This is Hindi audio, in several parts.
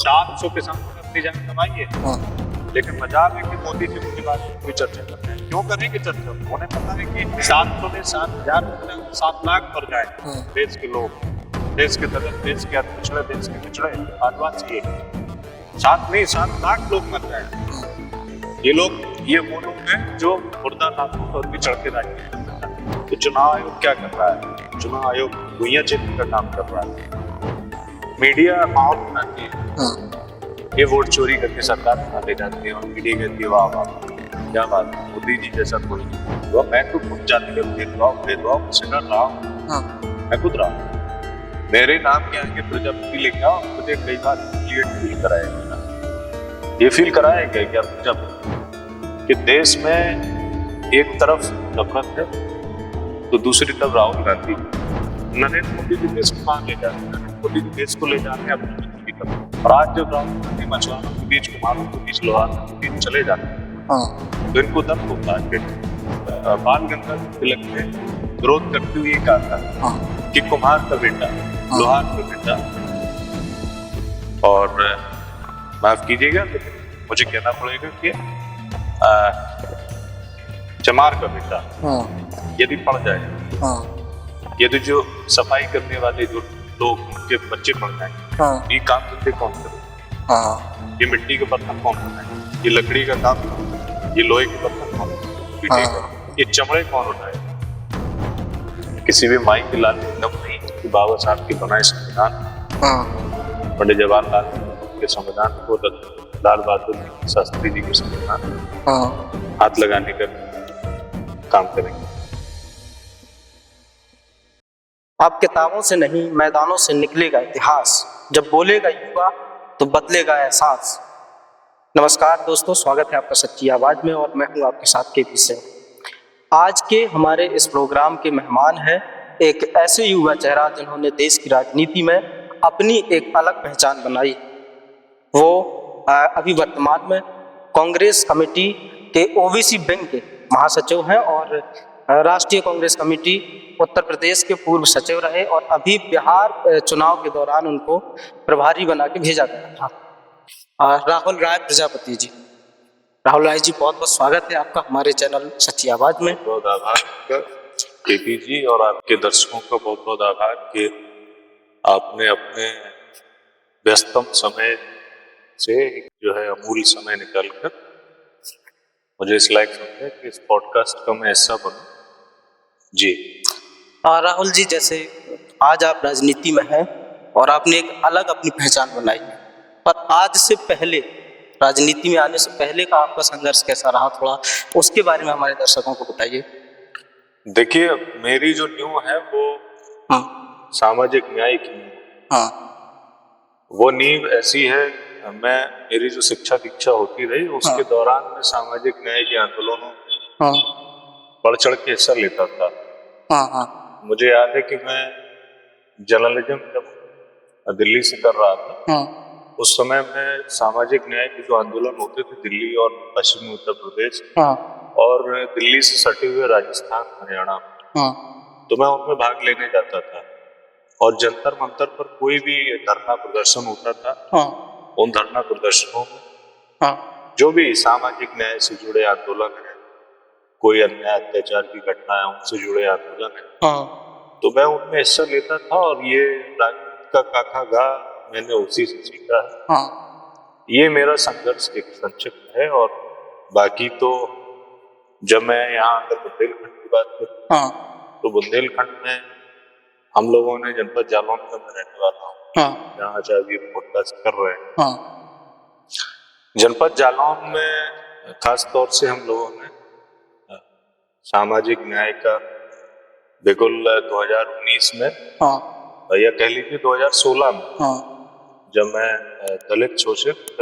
700 किसानों ने अपनी जान गंवाई है, लेकिन मजाल है कि मोदी जी उनके बारे में कोई चर्चा करते हैं। क्यों करेंगे चर्चा? उन्हें पता है कि 700 में 7,000 7 लाख मर जाए देश के लोग, देश के दलित, देश के पिछड़े, देश के पिछड़े आदिवासी, 7 लाख लोग मर जाए। ये वो लोग हैं जो मुर्दा नाथों पर भी चढ़ के रहते हैं। तो चुनाव आयोग क्या कर रहा है? चुनाव आयोग भुइयां चेकिंग का काम कर रहा है, मीडिया माहौल बनाती है, ये वोट चोरी करके सरकार बना ले जाती है और मीडिया कहती है वाह वाह क्या बात है, मोदी जी जैसा कोई नहीं। तो मैं तो खुद जाति का भेदभाव से डर रहा हूँ, मैं खुद रहा हूँ। मेरे नाम के आगे प्रजापति लेके आओ, मुझे कई बार फील कराया, ये फील कराया गया क्या प्रजापति कि देश में एक तरफ नफरत है तो दूसरी तरफ राहुल गांधी, नरेंद्र मोदी जी देश को कहाँ ले जा रहे हैं? नरेंद्र मोदी जी देश को ले जा रहे हैं अपनी तरफ। और आज जब राहुल गांधी मछुआरों के बीच, कुमारों के बीच, लोहारों के बीच चले जाते हैं तो इनको दर्द होता है। बाल गंगाधर तिलक ने विरोध करते हुए कहा था कि कुम्हार का बेटा, लोहार का बेटा, और माफ कीजिएगा लेकिन मुझे कहना पड़ेगा कि चमार का बेटा यदि पड़ जाए, यदि जो सफाई करने वाले जो लोग उनके बच्चे पड़ जाए, ये काम धंधे कौन करे? ये मिट्टी के बर्तन कौन बनाए? ये लकड़ी का काम, ये लोहे के बर्तन कौन बनाए? ये चमड़े कौन उठाए? किसी भी माई की लाल दम नहीं कि बाबा साहब के बनाए संविधान, पंडित जवाहरलाल नेहरू के संविधान को, लाल बहादुर शास्त्री जी के संविधान हाथ लगाने का काम करेंगे। अब किताबों से नहीं मैदानों से निकलेगा इतिहास, जब बोलेगा युवा तो बदलेगा एहसास। नमस्कार दोस्तों, स्वागत है आपका सच्ची आवाज में और मैं हूं आपके साथ केपी सिंह। आज के हमारे इस प्रोग्राम के मेहमान हैं एक ऐसे युवा चेहरा जिन्होंने देश की राजनीति में अपनी एक अलग पहचान बनाई। वो अभी वर्तमान में कांग्रेस कमेटी के ओबीसी विंग के महासचिव हैं और राष्ट्रीय कांग्रेस कमेटी उत्तर प्रदेश के पूर्व सचिव रहे और अभी बिहार चुनाव के दौरान उनको प्रभारी बना के भेजा गया था। राहुल राय प्रजापति जी। राहुल राय जी, बहुत बहुत स्वागत है आपका हमारे चैनल सच्ची आवाज में। बहुत आभार केपी जी, और आपके दर्शकों का बहुत बहुत आभार कि आपने अपने व्यस्तम समय से जो है अमूल्य समय निकालकर मुझे इस लायक समझे कि इस पॉडकास्ट का मैं हिस्सा बनूं जी। राहुल जी, जैसे आज आप राजनीति में हैं और आपने एक अलग अपनी पहचान बनाई है, पर आज से पहले, राजनीति में आने से पहले का आपका संघर्ष कैसा रहा, थोड़ा उसके बारे में हमारे दर्शकों को बताइए। देखिए, मेरी जो नींव है वो सामाजिक न्याय की नींव, वो नींव ऐसी है, मेरी जो शिक्षा दीक्षा होती रही उसके दौरान मैं सामाजिक न्याय के आंदोलनों बढ़ चढ़ के हिस्सा लेता था। मुझे याद है कि मैं जर्नलिज्म जब दिल्ली से कर रहा था, उस समय में सामाजिक न्याय के जो आंदोलन होते थे दिल्ली और पश्चिमी उत्तर प्रदेश और दिल्ली से सटे हुए राजस्थान, हरियाणा, तो मैं उनमें भाग लेने जाता था। और जंतर मंतर पर कोई भी धरना प्रदर्शन होता था, उन धरना प्रदर्शनों में जो भी सामाजिक न्याय से जुड़े आंदोलन है, कोई अन्याय अत्याचार की घटना है, उनसे जुड़े आंदोलन है, तो मैं उनमें हिस्सा लेता था। और ये राजनीति का काका गा मैंने उसी से सीखा है। ये मेरा संघर्ष एक संक्षिप्त है। और बाकी तो जब मैं यहाँ अगर बुंदेलखंड की बात करूँ तो बुंदेलखंड में हम लोगों ने जनपद जालौन का मैं रहने वाला हूँ, जहाँ आज अभी पॉडकास्ट कर रहे हैं। जनपद जालौन में खास तौर से हम लोगों ने सामाजिक न्याय का बिल्कुल 2019 में या कह लीजिए 2016 में, जब मैं दलित शोषित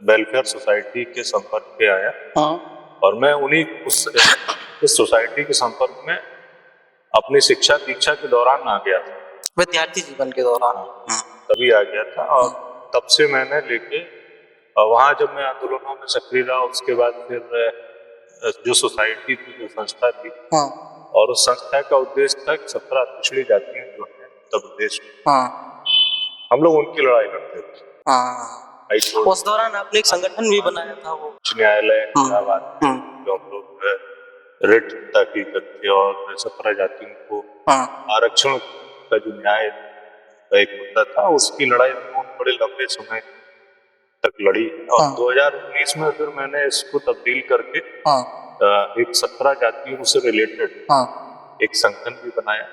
वेलफेयर सोसाइटी के संपर्क पे आया और मैं उन्हीं इस सोसाइटी के संपर्क में अपनी शिक्षा दीक्षा के दौरान आ गया था, विद्यार्थी जीवन के दौरान तभी आ गया था। और तब से मैंने लेके वहाँ जब मैं आंदोलनों में सक्रिय रहा, उसके बाद फिर जो सोसाइटी थी, जो संस्था थी, और उस संस्था का उद्देश्य था 17 पिछड़ी जातियां जो है उत्तर प्रदेश में, हम लोग उनकी लड़ाई लड़ते थे। हाँ, हाई कोर्ट, उस दौरान आपने एक संगठन भी बनाया था वो उच्च न्यायालय इलाहाबाद, जो हम लोग रिट दाखिल करके और 17 जातियों को आरक्षण का जो न्याय का एक मुद्दा था, उसकी लड़ाई उन्होंने बड़े लंबे समय तक लड़ी। और 2019 में फिर मैंने इसको तब्दील करके एक 17 जातियों से रिलेटेड एक संगठन भी बनाया,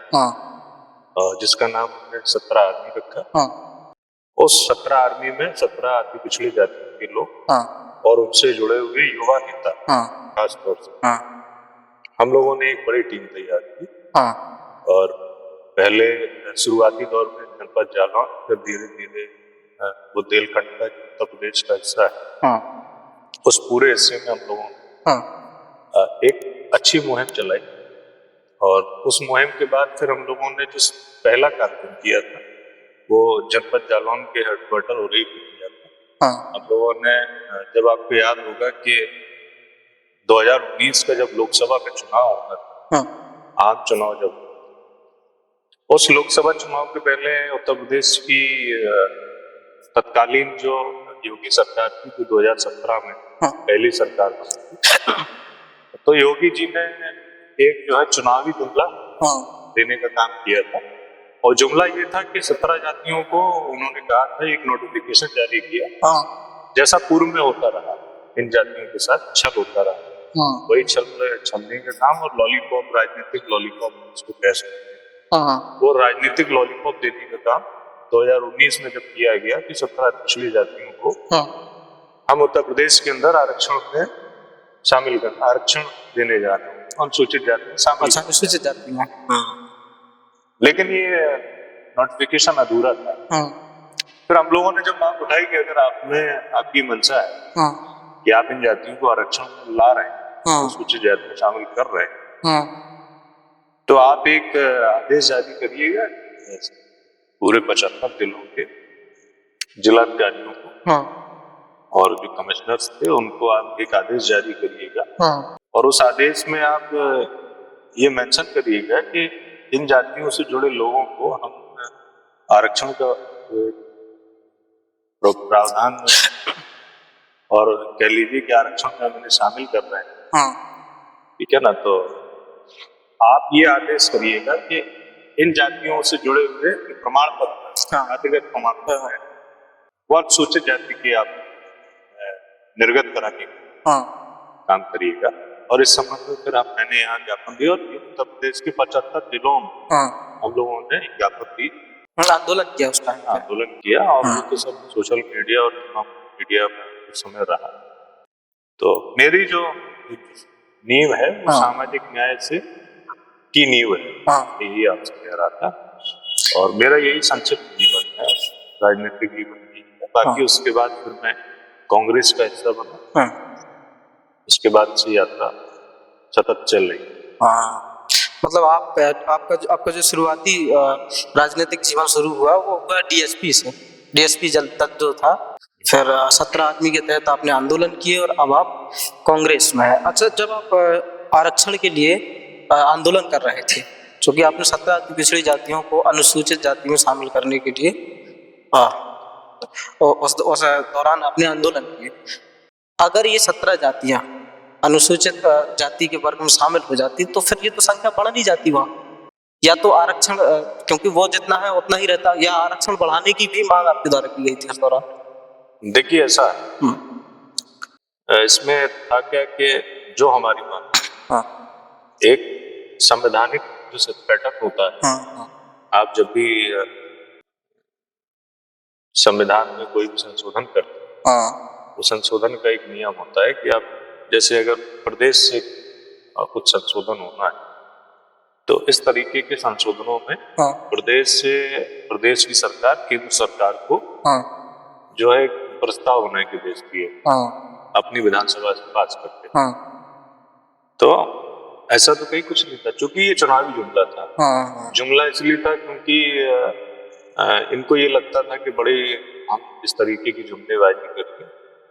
जिसका नाम हमने 17 आर्मी रखा। उस 17 आर्मी में 17 अति पिछड़ी जातियों के लोग और उनसे जुड़े हुए युवा नेता, खास तौर से हम लोगों ने एक बड़ी टीम तैयार की। और पहले शुरुआती दौर में जनपद जालौन, फिर धीरे धीरे बुंदेलखंड का जो उत्तर प्रदेश का हिस्सा है, उस पूरे हिस्से में हम लोगों ने एक अच्छी मुहिम चलाई। और उस मुहिम के बाद फिर हम लोगों ने जो पहला कार्यक्रम किया था वो जनपद जालौन के हेडक्वार्टर उरई पे किया था। हम लोगों ने, जब आपको याद होगा कि 2019 का जब लोकसभा का चुनाव होगा था, आम चुनाव जब, उस लोकसभा चुनाव के पहले उत्तर प्रदेश की तत्कालीन जो योगी सरकार थी, जो 2017 में पहली सरकार बनी, तो योगी जी ने एक जो है चुनावी जुमला देने का काम किया था। और जुमला ये था कि 17 जातियों को उन्होंने कहा था, एक नोटिफिकेशन जारी किया, जैसा पूर्व में होता रहा इन जातियों के साथ छल होता रहा, वही छलने का काम और लॉलीपॉप, राजनीतिक लॉलीपॉप इसको कह सकते हैं, वो राजनीतिक लॉलीपॉप देने का काम 2019 में जब किया गया कि 17 पिछड़ी जातियों को हम उत्तर प्रदेश के अंदर आरक्षण में शामिल कर, आरक्षण देने जा रहे हैं, अनुसूचित जाति में शामिल, अनुसूचित जाति में। लेकिन ये नोटिफिकेशन अधूरा था। फिर हम लोगों ने जब मांग उठाई कि अगर आपकी मंशा है कि आप इन जातियों को आरक्षण में ला रहे हैं, अनुसूचित जाति में शामिल कर रहे हैं, तो आप एक आदेश जारी करिएगा पूरे 75 जिलों के जिलाधिकारियों को, और जो कमिश्नर्स थे उनको आप एक आदेश जारी करिएगा। और उस आदेश में आप ये मेंशन करिएगा कि इन जातियों से जुड़े लोगों को हम आरक्षण का प्रावधान में, और कह लीजिए कि आरक्षण में हम शामिल कर रहे हैं, ठीक है ना। तो आप ये आदेश करिएगा कि इन जातियों से जुड़े हुए प्रमाण पत्र, जातिगत प्रमाण पत्र है, वो अनुसूचित जाति के आप निर्गत कराने का काम करिएगा। और इस संबंध में फिर मैंने यहाँ ज्ञापन दिया, और उत्तर प्रदेश के 75 जिलों में हम लोगों ने ज्ञापन दी, आंदोलन किया, उसका आंदोलन किया। और वो तो सब सोशल मीडिया और मीडिया में उस समय रहा। तो मेरी जो नींव है वो सामाजिक न्याय से की नींव है, यही आपसे कह रहा था। और मेरा यही संक्षिप्त जीवन है, राजनीतिक जीवन यही है। बाकी उसके बाद फिर मैं कांग्रेस का हिस्सा बना, उसके बाद से यात्रा सतत चल रही। मतलब आपका जो शुरुआती राजनीतिक जीवन शुरू हुआ वो हुआ डीएसपी से, डीएसपी जल तक जो था, फिर 17 आदमी के तहत आपने आंदोलन किए और अब आप कांग्रेस में है। अच्छा, जब आप आरक्षण के लिए आंदोलन कर रहे थे, चूंकि आपने 17 पिछड़ी जातियों को अनुसूचित जाति में शामिल करने के लिए उस दौरान आपने आंदोलन किए, अगर ये 17 जातियां अनुसूचित जाति के वर्ग में शामिल हो जाती तो फिर ये तो संख्या बढ़ नहीं जाती वहां, या तो आरक्षण क्योंकि वो जितना है उतना ही रहता, या आरक्षण बढ़ाने की भी मांग आपके द्वारा की गई थी उस दौरान? देखिए ऐसा है, इसमें था क्या कि जो हमारी मांग, एक संवैधानिक जो पैटर्न होता है, आप जब भी संविधान में कोई भी संशोधन करते हैं, वो संशोधन का एक नियम होता है कि आप, जैसे अगर प्रदेश से कुछ संशोधन होना है, तो इस तरीके के संशोधनों में प्रदेश की सरकार केंद्र सरकार को जो है प्रस्ताव बना के भेजती है, अपनी विधानसभा से पास करके। तो ऐसा तो कहीं कुछ नहीं था, क्योंकि ये चुनावी जुमला था। जुमला इसलिए था क्योंकि इनको ये लगता था कि बड़े हम इस तरीके की जुमलेबाजी करके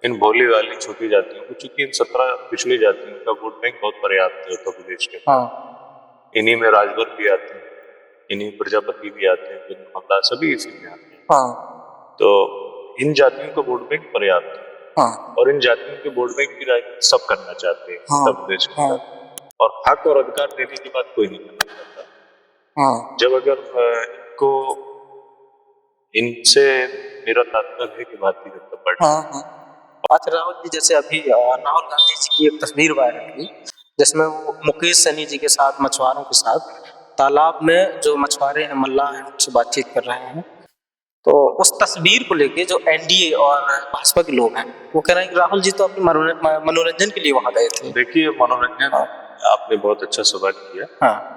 इन भोले वाली छोटी जातियों को, चूंकि इन 17 पिछड़ी जातियों का वोट बैंक बहुत पर्याप्त है उत्तर प्रदेश के, इन्हीं में राजभर भी आते हैं, इन्हीं प्रजापति भी आते हैं, ममला सभी इसी में आते हैं। तो इन जातियों का वोट बैंक पर्याप्त है। हाँ, और इन जातियों के वोट बैंक की राजनीति सब करना चाहते हैं हाँ, उत्तर प्रदेश के अंदर। और हक और अधिकार देने की बात कोई नहीं करना चाहता। हाँ, जब अगर इनको इनसे मेरा तात्पर्य है कि भारतीय जनता पार्टी। हाँ। अच्छा राहुल जी, जैसे अभी राहुल गांधी जी की एक तस्वीर वायरल हुई जिसमें वो मुकेश सहनी जी के साथ, मछुआरों के साथ तालाब में जो मछुआरे हैं, मल्लाह हैं, उनसे बातचीत कर रहे हैं। तो उस तस्वीर को लेके जो एनडीए और भाजपा के लोग हैं वो कह रहे हैं कि राहुल जी तो अपने मनोरंजन के लिए वहां गए थे। देखिए, मनोरंजन, हाँ, आपने बहुत अच्छा सवाल किया। हाँ,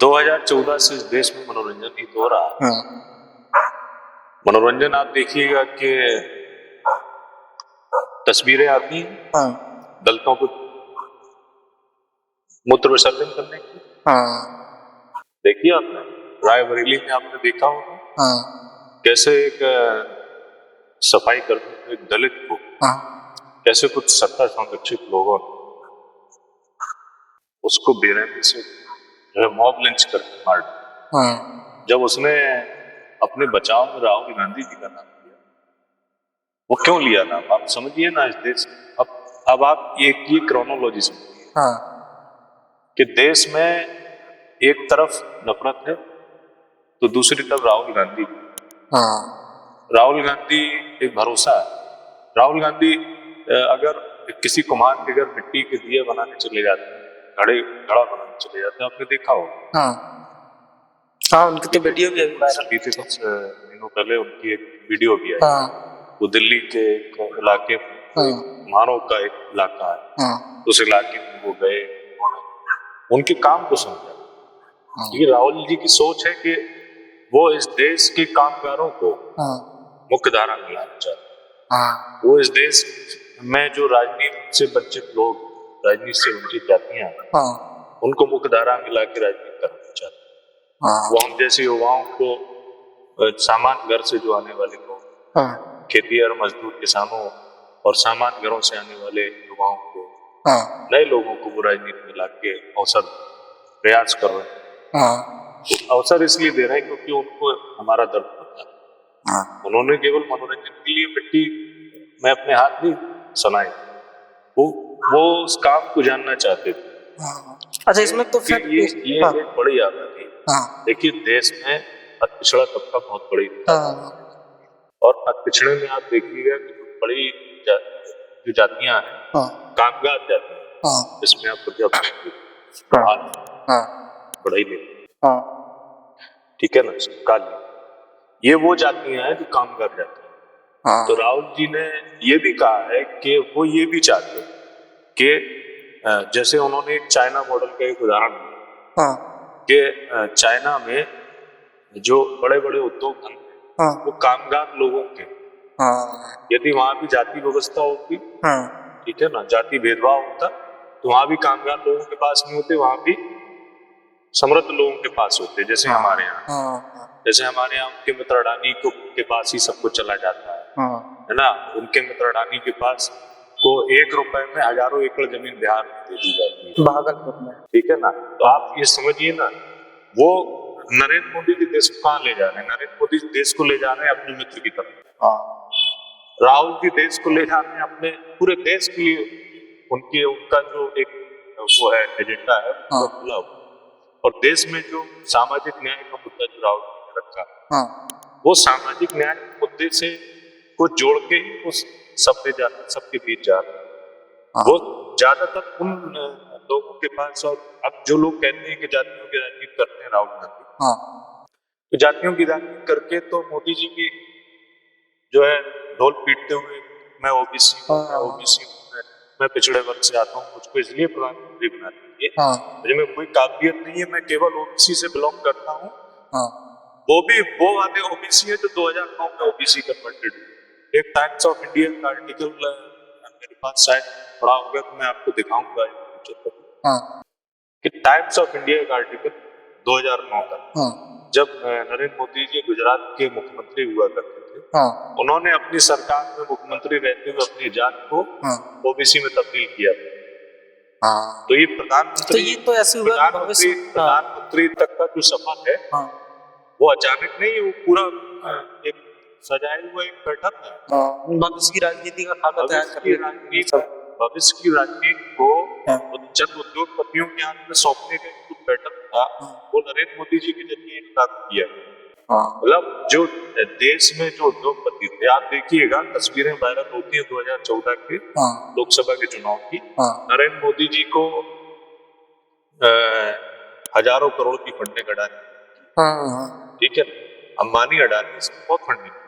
2014 से इस देश में मनोरंजन ही तो हो रहा है। हाँ, मनोरंजन आप देखिएगा कि तस्वीरें आती हैं हाँ, दलितों को मूत्र विसर्जन करने की। हाँ, देखिए, आपने रायबरेली में आपने देखा होगा हाँ, कैसे एक सफाई कर्मी को, एक दलित को, हाँ, कैसे कुछ सत्ता संरक्षित लोगों ने उसको बेरहमी से जो है मॉब लिंच करके मार दिया। हाँ, जब उसने अपने बचाव में राहुल गांधी जी का नाम लिया, वो क्यों लिया नाम, आप समझिए ना इस देश में। अब आप ये क्रोनोलॉजी समझिए हाँ, कि देश में एक तरफ नफरत है तो दूसरी तरफ राहुल गांधी। हाँ, राहुल गांधी एक भरोसा है। राहुल गांधी अगर किसी कुम्हार के घर मिट्टी के दिए बनाने चले जाते हैं, घड़ा बनाने चले जाते हैं, आपने देखा होगा। हाँ, उनकी तो वीडियो भी अभी वायरल बीते कुछ दिनों पहले उनकी एक वीडियो भी आई। हाँ, वो दिल्ली के एक इलाके में, हाँ, कुम्हारों का एक इलाका है, हाँ, उस इलाके में वो गए, उनके काम को समझा। हाँ, ये राहुल जी की सोच है कि वो इस देश के कामगारों को हाँ, मुख्य धारा में लाना चाहते हैं। हाँ, वो इस देश में जो राजनीति से वंचित लोग, राजनीति से वंचित जातियां, हाँ, उनको मुख्य धारा में ला के राजनीति करना चाहते हैं। हाँ, वो हम जैसे युवाओं को, सामान्य घर से जो आने वाले लोग, हाँ, खेती और मजदूर किसानों और सामान्य घरों से आने वाले युवाओं को, हाँ, नए लोगों को वो राजनीति में ला के अवसर प्रयास कर रहे हैं। हाँ, अवसर इसलिए दे रहे हैं क्योंकि उनको हमारा दर्द पता है। हाँ, उन्होंने केवल मनोरंजन के लिए मिट्टी में अपने हाथ नहीं सनाए, वो उस काम को जानना चाहते थे। हाँ। अच्छा, इसमें तो फिर ये हाँ, एक बड़ी आदत है। हाँ, देखिए, देश में पिछड़ा तबका बहुत बड़ी हाँ, और पिछड़े में आप देखिएगा कि जो बड़ी जो जातियां हैं, हाँ, कामगार जातियां, हाँ, जिसमें आप पंजाब हाँ, पढ़ाई ले, हाँ, ठीक है ना, काली, ये वो जातियां हैं जो कामगार जातियां हैं। हाँ, तो राहुल जी ने ये भी कहा है कि वो ये भी चाहते हैं कि जैसे उन्होंने एक चाइना मॉडल का एक उदाहरण दिया हाँ, कि चाइना में जो बड़े बड़े उद्योग धंधे हाँ, वो कामगार लोगों के, हाँ, यदि वहां भी जाति व्यवस्था होती, हाँ, ठीक है ना, जाति भेदभाव होता, तो वहां भी कामगार लोगों के पास नहीं होते, वहां भी समृद्ध लोगों के पास होते। जैसे हमारे यहाँ, हाँ, जैसे हमारे यहाँ उनके मित्र अडानी को के पास ही सब कुछ चला जाता हाँ, है ना। उनके मित्र अडानी के पास को 1 रुपए में हजारों एकड़ जमीन बिहार में दे दी जाती है, भागलपुर में, ठीक है ना। तो आप ये समझिए ना, वो नरेंद्र मोदी के देश को कहाँ ले जा रहे हैं? नरेंद्र मोदी देश को ले जा रहे हैं अपने मित्र की तरफ। हाँ, राहुल जी देश को ले जा रहे हैं अपने पूरे देश के लिए। उनका जो एक वो है एजेंडा है, वो खुला हुआ। और देश में जो सामाजिक न्याय का मुद्दा जो राहुल जी ने रखा, हाँ, वो सामाजिक न्याय मुद्दे से को जोड़ के ही उस सबके बीच जा रहे हैं। वो ज्यादातर उन लोगों के पास, और अब जो लोग कहते हैं कि जातियों की राजनीति करते हैं राहुल गांधी, तो जातियों की राजनीति करके तो मोदी जी की जो है ढोल पीटते हुए, मैं ओबीसी हूँ, मैं ओबीसी हूँ, मैं पिछड़े वर्ग से आता हूँ, मुझको इसलिए प्रधानमंत्री बना दीजिए, मुझे में कोई काबिलियत नहीं है, मैं केवल ओबीसी से बिलोंग करता हूँ। वो भी वो वाले ओबीसी है जो 2009 में ओबीसी कन्वर्टेड हुए। एक टाइम्स ऑफ इंडिया का आर्टिकल मेरे पास शायद पढ़ा होगा, तो मैं आपको दिखाऊंगा कि टाइम्स ऑफ इंडिया का आर्टिकल 2009 का, जब नरेंद्र मोदी जी गुजरात के मुख्यमंत्री हुआ करते थे, उन्होंने अपनी सरकार में मुख्यमंत्री रहते हुए अपनी जात को ओबीसी में तब्दील किया। तो ये प्रधानमंत्री तक का जो सफर है, वो अचानक नहीं, वो पूरा एक सजाए हुआ एक बैठक है। भविष्य की राजनीति का खाका तैयार भविष्य की राजनीति, भविष्य की राजनीति को चंद उद्योगपतियों के हाथ में सौंपने का जो बैठक था, वो नरेंद्र मोदी जी के जरिए लागू किया। मतलब जो देश में जो उद्योगपति थे, आप देखिएगा तस्वीरें वायरल होती है 2014 के लोकसभा के चुनाव की। नरेंद्र मोदी जी को हजारों करोड़ की फंडिंग अडानी, ठीक है, अंबानी अडानी से बहुत फंडिंग की,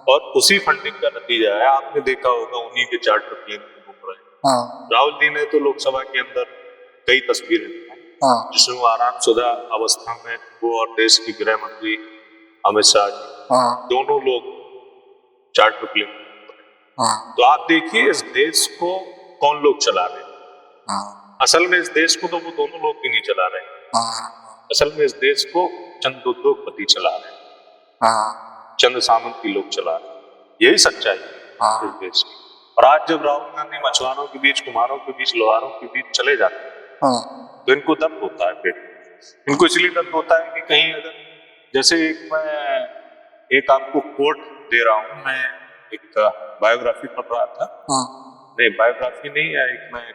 और उसी फंडिंग का नतीजा है, आपने देखा होगा उन्हीं के चार्ट पर प्लेन घूम रहे हैं। राहुल जी ने तो लोकसभा के अंदर कई तस्वीरें दिखाई जिसमें वो आरामशुदा अवस्था में वो और देश की गृह मंत्री अमित शाह जी दोनों लोग चार्ट पर प्लेन घूम रहे हैं। तो आप देखिए इस देश को कौन लोग चला रहे हैं। असल में इस देश को तो वो दोनों लोग भी नहीं चला रहे, असल में इस देश को चंद उद्योगपति चला रहे हैं, चंद सामंती लोग चला रहे हैं। यही सच्चाई है इस देश की। और आज जब राहुल गांधी मछुआरों के बीच, कुम्हारों के बीच, लोहारों के बीच चले जाते हैं तो इनको दर्द होता है पेट में। इनको इसलिए दर्द होता है कि कहीं अगर, जैसे मैं एक आपको कोट दे रहा हूं, मैं एक बायोग्राफी पढ़ रहा था, नहीं बायोग्राफी नहीं है, एक मैं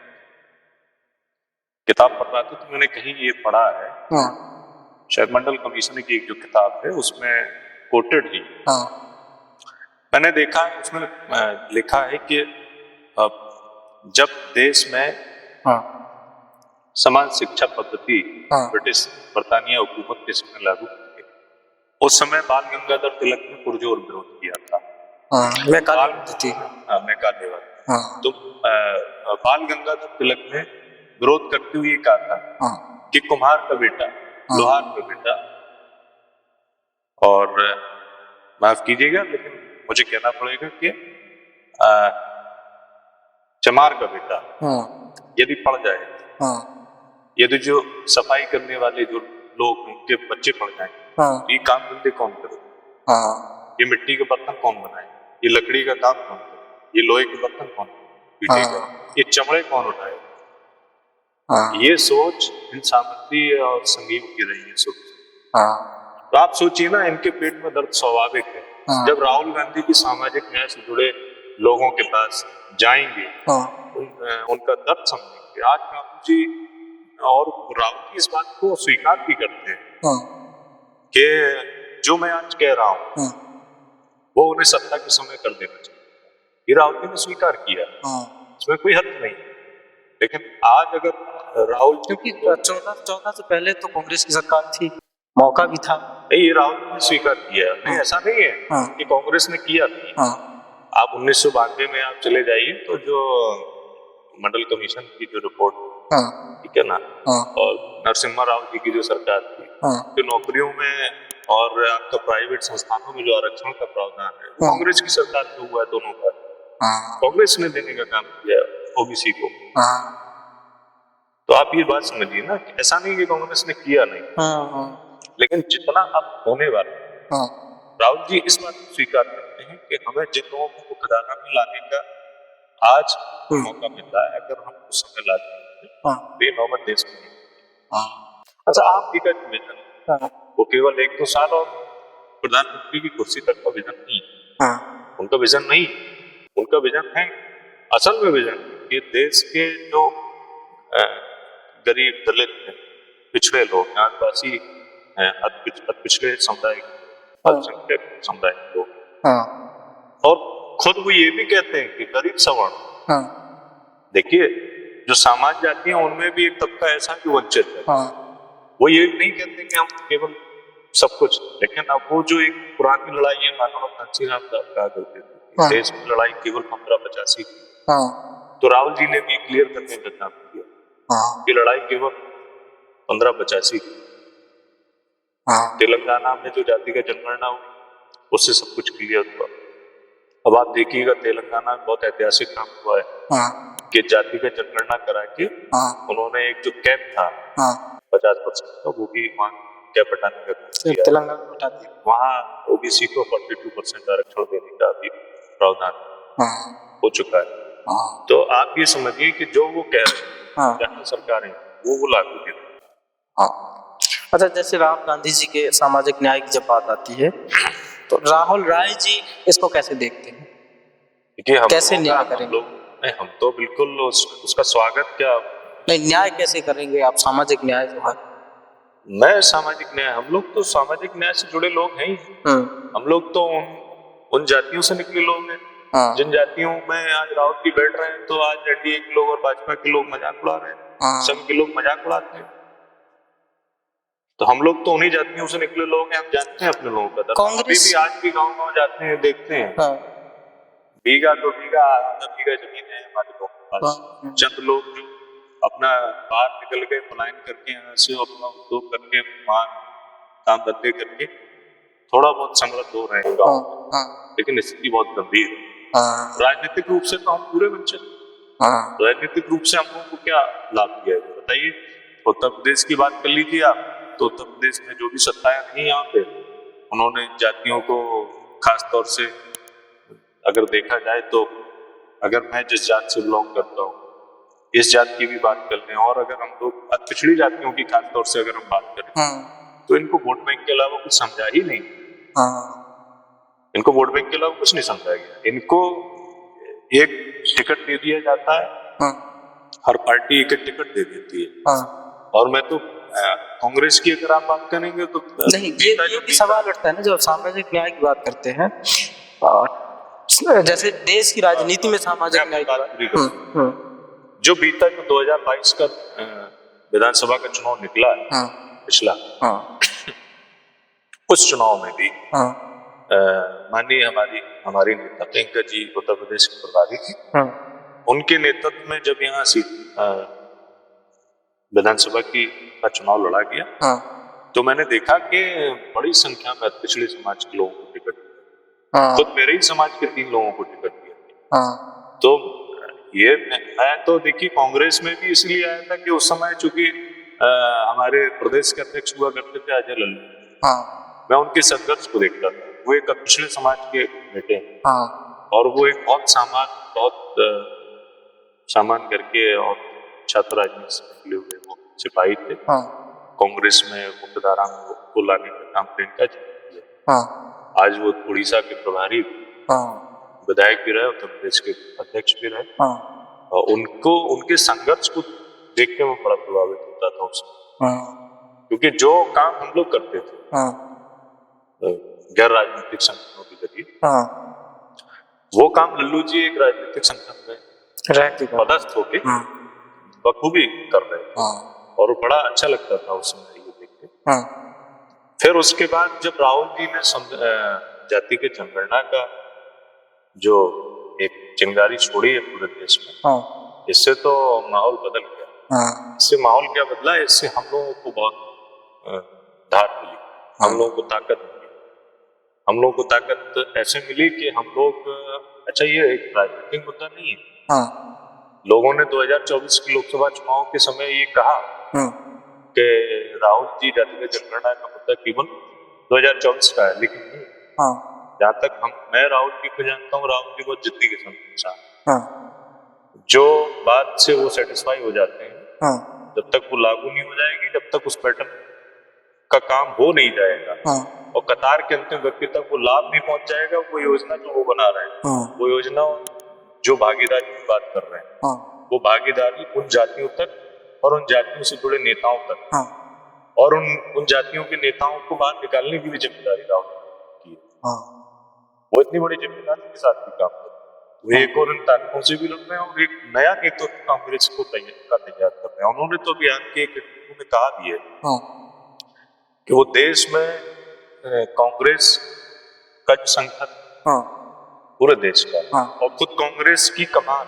किताब पढ़ रहा था, तो मैंने कहीं ये पढ़ा है, शायद मंडल कमीशन की एक जो किताब है उसमें कोटेड ही मैंने देखा है, उसमें लिखा है कि जब देश में समान शिक्षा पद्धति ब्रिटिश बरतानिया हुकूमत के समय लागू की, उस समय बाल गंगाधर तिलक ने पुरजोर विरोध किया था। तो बाल गंगाधर तिलक ने विरोध करते हुए कहा था कि कुम्हार का बेटा, लोहार का बेटा, और माफ कीजिएगा लेकिन मुझे कहना पड़ेगा कि चमार का बेटा यदि पढ़ जाए, यदि जो सफाई करने वाले जो लोग उनके बच्चे पढ़ जाए, तो ये काम धंधे कौन करे? ये मिट्टी के बर्तन कौन बनाए? ये लकड़ी का काम कौन करे? ये लोहे के बर्तन कौन पीटेगा? ये चमड़े कौन उठाए? ये सोच इन सामंती और संघियों की रही है सोच। तो आप सोचिए ना, इनके पेट में दर्द स्वाभाविक है। जब राहुल गांधी की सामाजिक न्याय से जुड़े लोगों के पास जाएंगे, उनका दर्द समझेंगे। आज गांधी जी और राहुल जी इस बात को स्वीकार भी करते हैं कि जो मैं आज कह रहा हूं वो उन्हें सत्ता के समय कर देना चाहिए। ये राहुल जी ने स्वीकार किया, इसमें कोई हद नहीं। लेकिन आज अगर राहुल, क्योंकि 14 से पहले तो कांग्रेस की सरकार थी, मौका भी था। नहीं, ये राहुल जी ने स्वीकार किया। नहीं, ऐसा नहीं है कि कांग्रेस ने किया नहीं। आप 1992 में आप चले जाइए तो जो मंडल कमीशन की जो रिपोर्ट, ठीक है ना, और नरसिम्हा राव जी की जो सरकार थी, जो नौकरियों में और आपका प्राइवेट संस्थानों में जो आरक्षण का प्रावधान है, कांग्रेस की सरकार में हुआ है दोनों का। कांग्रेस ने देने का काम किया ओबीसी को। तो आप ये बात समझिए ना, ऐसा नहीं कि कांग्रेस ने किया नहीं, लेकिन जितना अब होने वाला, राहुल जी इस बात को स्वीकार करते हैं कि हमें जिन लोगों को खजाना में लाने का आज मौका मिलता है, अगर हम उस समय ला दें, बेनौबत देश में। अच्छा, आप का विजन वो केवल 1-2 साल और प्रधानमंत्री की कुर्सी तक का विजन नहीं, उनका विजन नहीं, उनका विजन है, असल में विजन ये देश के जो गरीब, दलित, पिछड़े लोग, आदिवासी, पिछड़े समुदाय, अल्पसंख्यक समुदाय के लोग, और खुद वो ये भी कहते हैं कि गरीब सवर्ण। देखिए, जो सामान्य जाति है उनमें भी एक तबका ऐसा कि वंचित है। वो ये नहीं कहते कि हम केवल सब कुछ, लेकिन अब वो जो एक पुरानी लड़ाई है, मानव कांशीराम साहब कहा करते थे, देश में लड़ाई केवल 1585 की, तो राहुल जी ने भी क्लियर करने का काम किया कि लड़ाई केवल 1585 की। तेलंगाना में जो जाति का जनगणना हुई, उससे सब कुछ क्लियर हुआ। अब आप देखिएगा तेलंगाना में बहुत ऐतिहासिक काम हुआ है कि जाति का जनगणना करा के उन्होंने एक जो कैप था 50% का, वो भी वहाँ कैप हटाने का काम किया, तेलंगाना में हटा दिया। वहाँ ओबीसी को 42% आरक्षण देने का भी प्रावधान हो चुका है। तो आप ये समझिए कि जो वो कह रहे हैं जहाँ सरकारें वो लागू कर रही हैं। अच्छा, जैसे राहुल गांधी जी के सामाजिक न्याय की जब बात आती है तो राहुल राय जी इसको कैसे देखते हैं? देखिए हम कैसे लोग न्याय हम करेंगे? लोग नहीं, हम तो बिल्कुल उसका स्वागत क्या। नहीं, न्याय कैसे करेंगे आप? सामाजिक न्याय जो है। मैं सामाजिक न्याय, हम लोग तो सामाजिक न्याय से जुड़े लोग हैं ही। हम लोग तो उन जातियों से निकले लोग हैं जिन जातियों में आज राहुल जी बैठ रहे हैं, तो आज एनडीए के लोग और भाजपा के लोग मजाक उड़ा रहे हैं, संघ के लोग मजाक उड़ाते हैं। तो हम लोग तो उन्हीं जातियों से निकले लोग हैं, हम जानते हैं अपने लोगों का दर्द। हम अभी भी आज भी गाँव जाते हैं, देखते हैं बीघा 2 बीघा आधा बीघा जमीन है हमारे लोगों के पास। चंद लोग जो अपना बाहर निकल गए, पलायन करके यहाँ से अपना उद्योग करके वहां काम धंधे करके थोड़ा बहुत समृद्ध हो रहे हैं गाँव में, लेकिन स्थिति बहुत गंभीर है। राजनीतिक रूप से तो हम पूरे वंचित, राजनीतिक रूप से हम लोगों को क्या लाभ दिया है बताइए। उत्तर प्रदेश की बात कर लीजिए आप, तो उत्तर प्रदेश में जो भी सत्ताएं रही यहाँ पे, उन्होंने जातियों को खास तौर से अगर देखा जाए तो, अगर मैं जिस जात से बिलोंग करता हूँ, इस जात की भी बात कर लें, और अगर हम लोग पिछड़ी जातियों की खास तौर से अगर हम बात करें, तो इनको वोट बैंक के अलावा कुछ समझा ही नहीं। इनको वोट बैंक के अलावा कुछ नहीं समझा गया। इनको एक टिकट दे दिया जाता है, हर पार्टी एक टिकट दे देती है। और मैं तो कांग्रेस की अगर आप बात करेंगे तो नहीं, ये भी सवाल उठता है ना जब सामाजिक न्याय की बात करते हैं, जैसे देश की राजनीति में सामाजिक न्याय की बात। जो बीता जो 2022 का विधानसभा का चुनाव निकला पिछला, उस चुनाव में भी माननीय हमारी नेता प्रियंका जी उत्तर प्रदेश की प्रभारी थी, उनके नेतृत्व में जब यहाँ विधानसभा का चुनाव लड़ा गया, तो मैंने देखा कि बड़ी संख्या में पिछड़े समाज के लोगों को टिकट दिया, खुद मेरे ही समाज के 3 लोगों को टिकट दिया। तो ये मैं तो देखिए कांग्रेस में भी इसलिए आया था कि उस समय चूंकि हमारे प्रदेश के अध्यक्ष हुआ करते थे अजय लल्लू, मैं उनके संघर्ष को देखता था। वो एक पिछड़े समाज के बेटे हैं, और वो एक बहुत सामान करके और छात्र राजनीति से निकले हुए वो सिपाही थे। कांग्रेस में मुख्यधारा में वो लाने का काम प्रियंका जी किया। आज वो उड़ीसा के प्रभारी, विधायक भी रहे, उत्तर प्रदेश के अध्यक्ष भी रहे, और उनको उनके संघर्ष को देख के मैं बड़ा प्रभावित होता था उसमें, क्योंकि जो काम हम लोग करते थे गैर राजनीतिक संगठनों के जरिए, वो काम लल्लू जी एक राजनीतिक संगठन में पदस्थ होके बखूबी कर रहे थे, और बड़ा अच्छा लगता था उस समय ये देख के। फिर उसके बाद जब राहुल जी ने जाति के जनगणना का जो एक चिंगारी छोड़ी है पूरे देश में, इससे तो माहौल बदल गया। इससे माहौल क्या बदला, इससे हम लोगों को बहुत धार मिली, हम लोगों को ताकत मिली। हम लोगों को ताकत ऐसे मिली कि हम लोग, अच्छा ये एक राजनीतिक मुद्दा नहीं है। लोगों ने 2024 के लोकसभा चुनाव के समय ये कहा कि राहुल जी जातिगत जनगणना का मुद्दा केवल 2024 का है, लेकिन नहीं। जहाँ तक मैं राहुल जी को जानता हूँ, राहुल जी बहुत जिद्दी किस्म के इंसान, जो बात से वो सेटिस्फाई हो जाते हैं, जब तक वो लागू नहीं हो जाएगी, जब तक उस पैटर्न का काम हो नहीं जाएगा, और कतार के अंतिम व्यक्ति तक वो लाभ नहीं पहुंच जाएगा, वो योजना जो वो बना रहे हैं, वो योजना जो भागीदारी की बात कर रहे हैं, वो भागीदारी उन जातियों तक और उन जातियों से जुड़े नेताओं तक, और उन जातियों के नेताओं को बाहर निकालने की भी जिम्मेदारी राहुल की है। वो इतनी बड़ी जिम्मेदारी के साथ भी काम कर रहे हैं। एक और इन ताकतों से भी लड़ रहे हैं, और एक नया नेतृत्व कांग्रेस को तैयार कर रहे हैं। उन्होंने तो अभियान के एक इंटरव्यू में कहा भी है कि वो देश में कांग्रेस का जो संगठन पूरे देश का, और खुद कांग्रेस की कमान,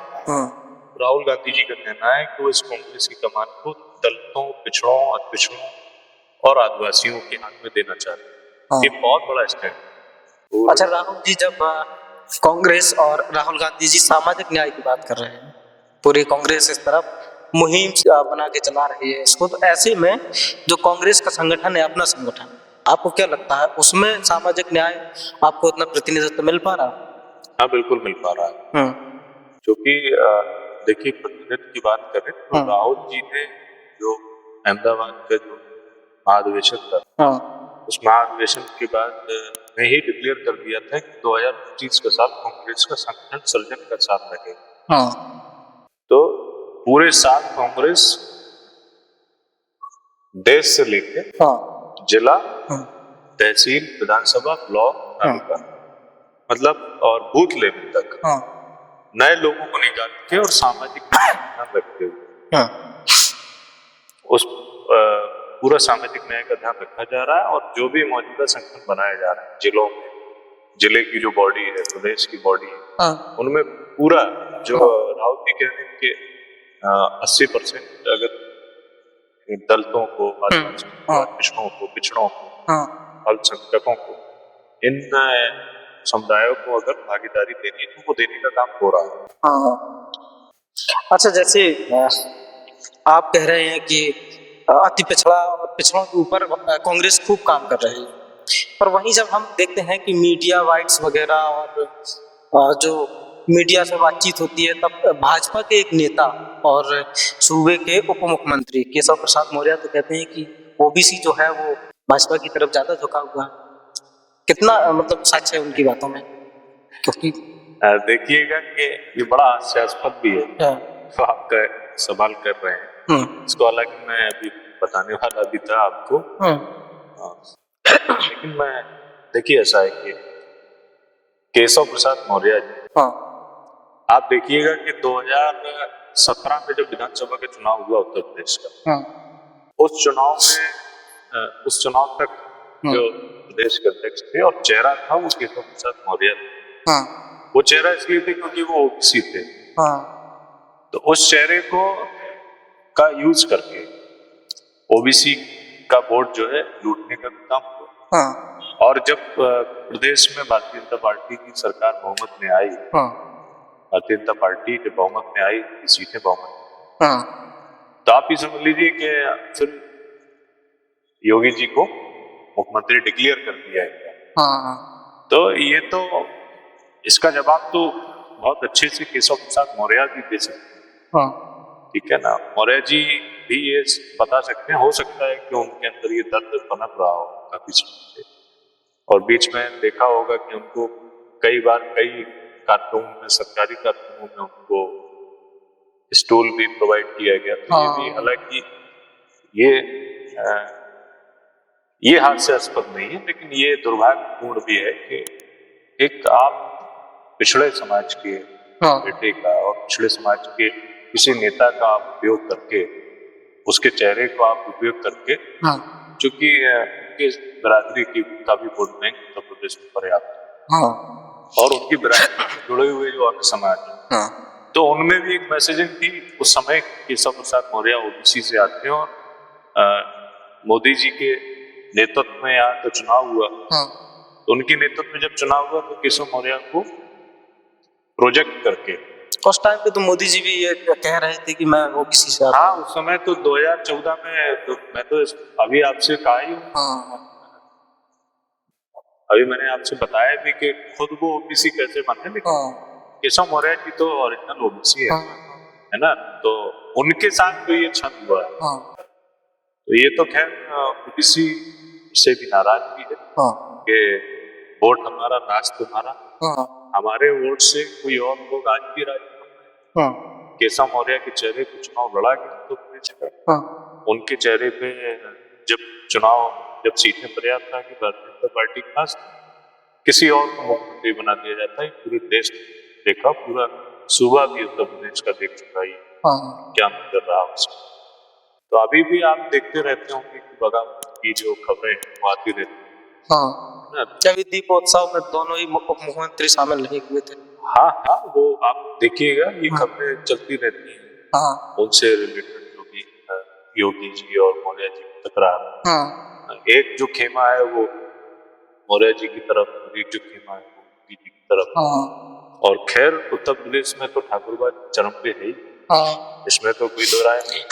राहुल गांधी जी का कहना है कि वो इस कांग्रेस की कमान को दलितों, पिछड़ों, अतिपिछड़ों और आदिवासियों के हाथ में देना चाहते हैं। ये बहुत बड़ा स्टैंड है। अच्छा, राहुल जी जब कांग्रेस और राहुल गांधी जी सामाजिक न्याय की बात कर रहे हैं, पूरी कांग्रेस इस तरफ मुहिम बना के चला रही है इसको, तो ऐसे में जो कांग्रेस का संगठन है, अपना संगठन, आपको क्या लगता है उसमें सामाजिक न्याय आपको उतना प्रतिनिधित्व मिल पा रहा? हाँ, बिल्कुल मिल पा रहा है, क्योंकि देखिए प्रतिनिधित्व की बात करें तो राहुल जी ने जो अहमदाबाद का जो महाधिवेशन था, उस महाधिवेशन के बाद ने ही डिक्लेयर कर दिया था कि 2025 का साल कांग्रेस का संगठन सर्जन का साल रहेगा। तो पूरे साल कांग्रेस देश से लेके जिला, तहसील, विधानसभा, ब्लॉक, तालुका, मतलब और बूथ लेवल तक नए लोगों को निकाल के और सामाजिक ध्यान रखते हुए उस पूरा सामाजिक न्याय का ध्यान रखा जा रहा है। और जो भी मौजूदा संगठन बनाए जा रहे हैं जिलों में, जिले की जो बॉडी है, प्रदेश की बॉडी है, उनमें पूरा जो राउत जी कह रहे हैं कि 80% अगर दलितों को, पिछड़ों को, अल्पसंख्यकों को, इन समुदायों को अगर भागीदारी देनी है तो वो देने का काम हो रहा है। अच्छा, जैसे आप कह रहे हैं कि अति पिछड़ा और पिछड़ों के ऊपर कांग्रेस खूब काम कर रही है, पर वहीं जब हम देखते हैं कि मीडिया वाइट्स वगैरह और जो मीडिया से बातचीत होती है, तब भाजपा के एक नेता और सूबे के उप मुख्यमंत्री केशव प्रसाद मौर्य तो कहते हैं कि ओबीसी जो है वो भाजपा की तरफ ज्यादा झुका हुआ है। कितना मतलब सच है उनकी बातों में? क्योंकि देखिएगा कि ये बड़ा हास्यास्पद भी है तो आप सवाल कर रहे हैं, इसको हालांकि मैं अभी बताने वाला भी था आपको, लेकिन मैं देखिए ऐसा है कि केशव प्रसाद मौर्य जी, आप देखिएगा कि 2017 में जब विधानसभा का चुनाव हुआ उत्तर प्रदेश का, उस चुनाव तक जो प्रदेश के अध्यक्ष थे और चेहरा था वो केशव प्रसाद मौर्य थे। वो चेहरा इसलिए थे क्योंकि वो ओबीसी थे। तो उस चेहरे को का यूज करके ओबीसी का वोट जो है लूटने का काम हुआ। और जब प्रदेश में भारतीय जनता पार्टी की सरकार बहुमत में आई, भारतीय जनता पार्टी के बहुमत में आई, सीटें बहुमत में, तो आप ये समझ लीजिए कि फिर योगी जी को मुख्यमंत्री डिक्लेयर कर दिया है। तो ये तो इसका जवाब तो बहुत अच्छे से केशव प्रसाद मौर्य भी दे सकते हैं, ठीक है ना। मौर्य जी भी ये बता सकते हैं, हो सकता है कि उनके अंदर ये दर्द पनप रहा हो काफी समय से, और बीच में देखा होगा कि उनको कई बार कई कार्टून में, सरकारी कार्टूनों में उनको स्टूल भी प्रोवाइड किया गया। तो ये भी हालांकि ये हास्यास्पद नहीं है, लेकिन ये दुर्भाग्यपूर्ण भी है कि एक आप पिछड़े समाज के बेटे का और पिछड़े समाज के किसी नेता का आप उपयोग करके, उसके चेहरे को आप उपयोग करके, चूंकि उनके बिरादरी की का भी वोट बैंक उत्तर प्रदेश में पर्याप्त है, और उनकी बिरादरी से जुड़े हुए जो अन्य समाज है, तो उनमें भी एक मैसेजिंग थी। उस समय केशव प्रसाद मौर्य ओबीसी से आते हैं और मोदी जी के नेतृत्व में यहाँ तो चुनाव हुआ, तो उनके नेतृत्व में जब चुनाव हुआ तो केशव मौर्य को प्रोजेक्ट करके, उस टाइम पे तो मोदी जी भी ये कह रहे थे कि मैं ओबीसी से आता हूं। उस समय तो 2014 में तो मैं तो अभी आपसे कहा ही अभी मैंने आपसे बताया भी कि खुद वो ओबीसी कैसे बने, लेकिन केशव मौर्य जी तो ओरिजिनल ओबीसी है ना, तो उनके साथ तो ये छंद हुआ है। तो ये तो खैर ओबीसी से भी नाराज भी है कि वोट हमारा, राज तुम्हारा, हमारे वोट से कोई और लोग आज भी राज कर रहे हैं। केशव मौर्य के चेहरे पे चुनाव लड़ा गया तो उनके चेहरे पे जब सीटें पर्याप्त था कि भारतीय जनता पार्टी के पास, किसी और को मुख्यमंत्री बना दिया जाता है। पूरे देश देखा, पूरा सूबा भी उत्तर प्रदेश का देख चुका है क्या मंजर रहा उसका। तो अभी भी आप देखते रहते होंगे कि बगावत की जो खबरें आती रहती है। जब दीपोत्सव में दोनों ही उप मुख्यमंत्री शामिल नहीं हुए थे। हाँ, वो आप देखिएगा, ये खबरें चलती रहती हैं। उनसे रिलेटेड जो भी योगी जी और मौर्य जी की तकरार, एक जो खेमा है वो मौर्य जी की तरफ, एक जो खेमा है वो योगी जी की तरफ। और खैर उत्तर प्रदेश में तो ठाकुरवाद चरम पे है ही, इसमें तो कोई दो राय नहीं।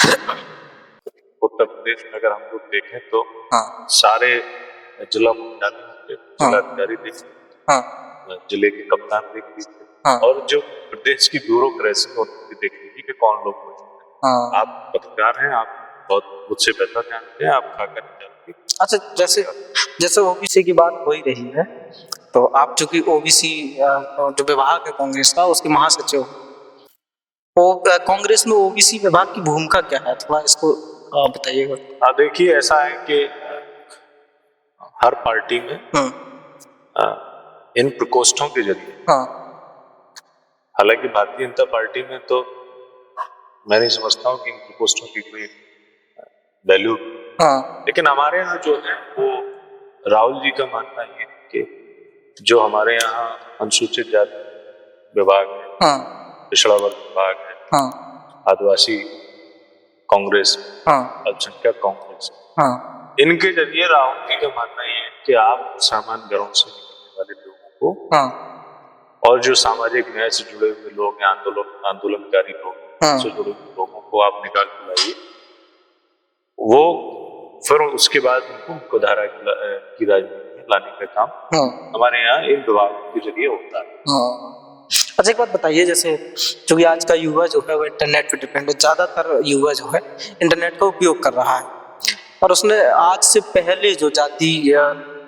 उत्तर प्रदेश में अगर हम लोग देखें तो सारे जिला जिलाधिकारी देख लीजिए, जिले के कप्तान देख लीजिए, और जो प्रदेश की ब्यूरोक्रेसी देख लीजिए कि कौन लोग मौजूद हैं। आप पत्रकार हैं, आप बहुत मुझसे बेहतर जानते हैं, आप खाकर करके। अच्छा, जैसे जैसे ओबीसी की बात हो ही रही है, तो आप चूंकि ओबीसी जो विभाग है कांग्रेस का, उसके महासचिव हैं, वो कांग्रेस में ओबीसी विभाग की भूमिका क्या है, थोड़ा इसको बताइएगा। हाँ देखिए, ऐसा है कि हर पार्टी में इन प्रकोष्ठों के जरिए, हालांकि भारतीय जनता पार्टी में तो मैं नहीं समझता हूँ कि इन प्रकोष्ठों की कोई वैल्यू, लेकिन हमारे यहाँ जो है वो राहुल जी का मानना ये है कि जो हमारे यहाँ अनुसूचित जाति विभाग है, पिछड़ा वर्ग विभाग है, आदिवासी कांग्रेस, अल्पसंख्यक कांग्रेस, इनके जरिए राहुल जी का मानना ये है कि आप सामान्य घरों से निकलने वाले लोगों को और जो सामाजिक न्याय से जुड़े हुए लोग हैं, आंदोलनकारी लोग से जुड़े हुए लोगों को आप निकाल के लाइए, वो फिर उसके बाद उनको मुख्यधारा की राजनीति में लाने का काम हमारे यहाँ इन विभागों के जरिए होता है। अच्छा, एक बात बताइए, जैसे क्योंकि आज का युवा जो है वो इंटरनेट पे डिपेंड है, ज्यादातर युवा जो है इंटरनेट का उपयोग कर रहा है, और उसने आज से पहले जो जाति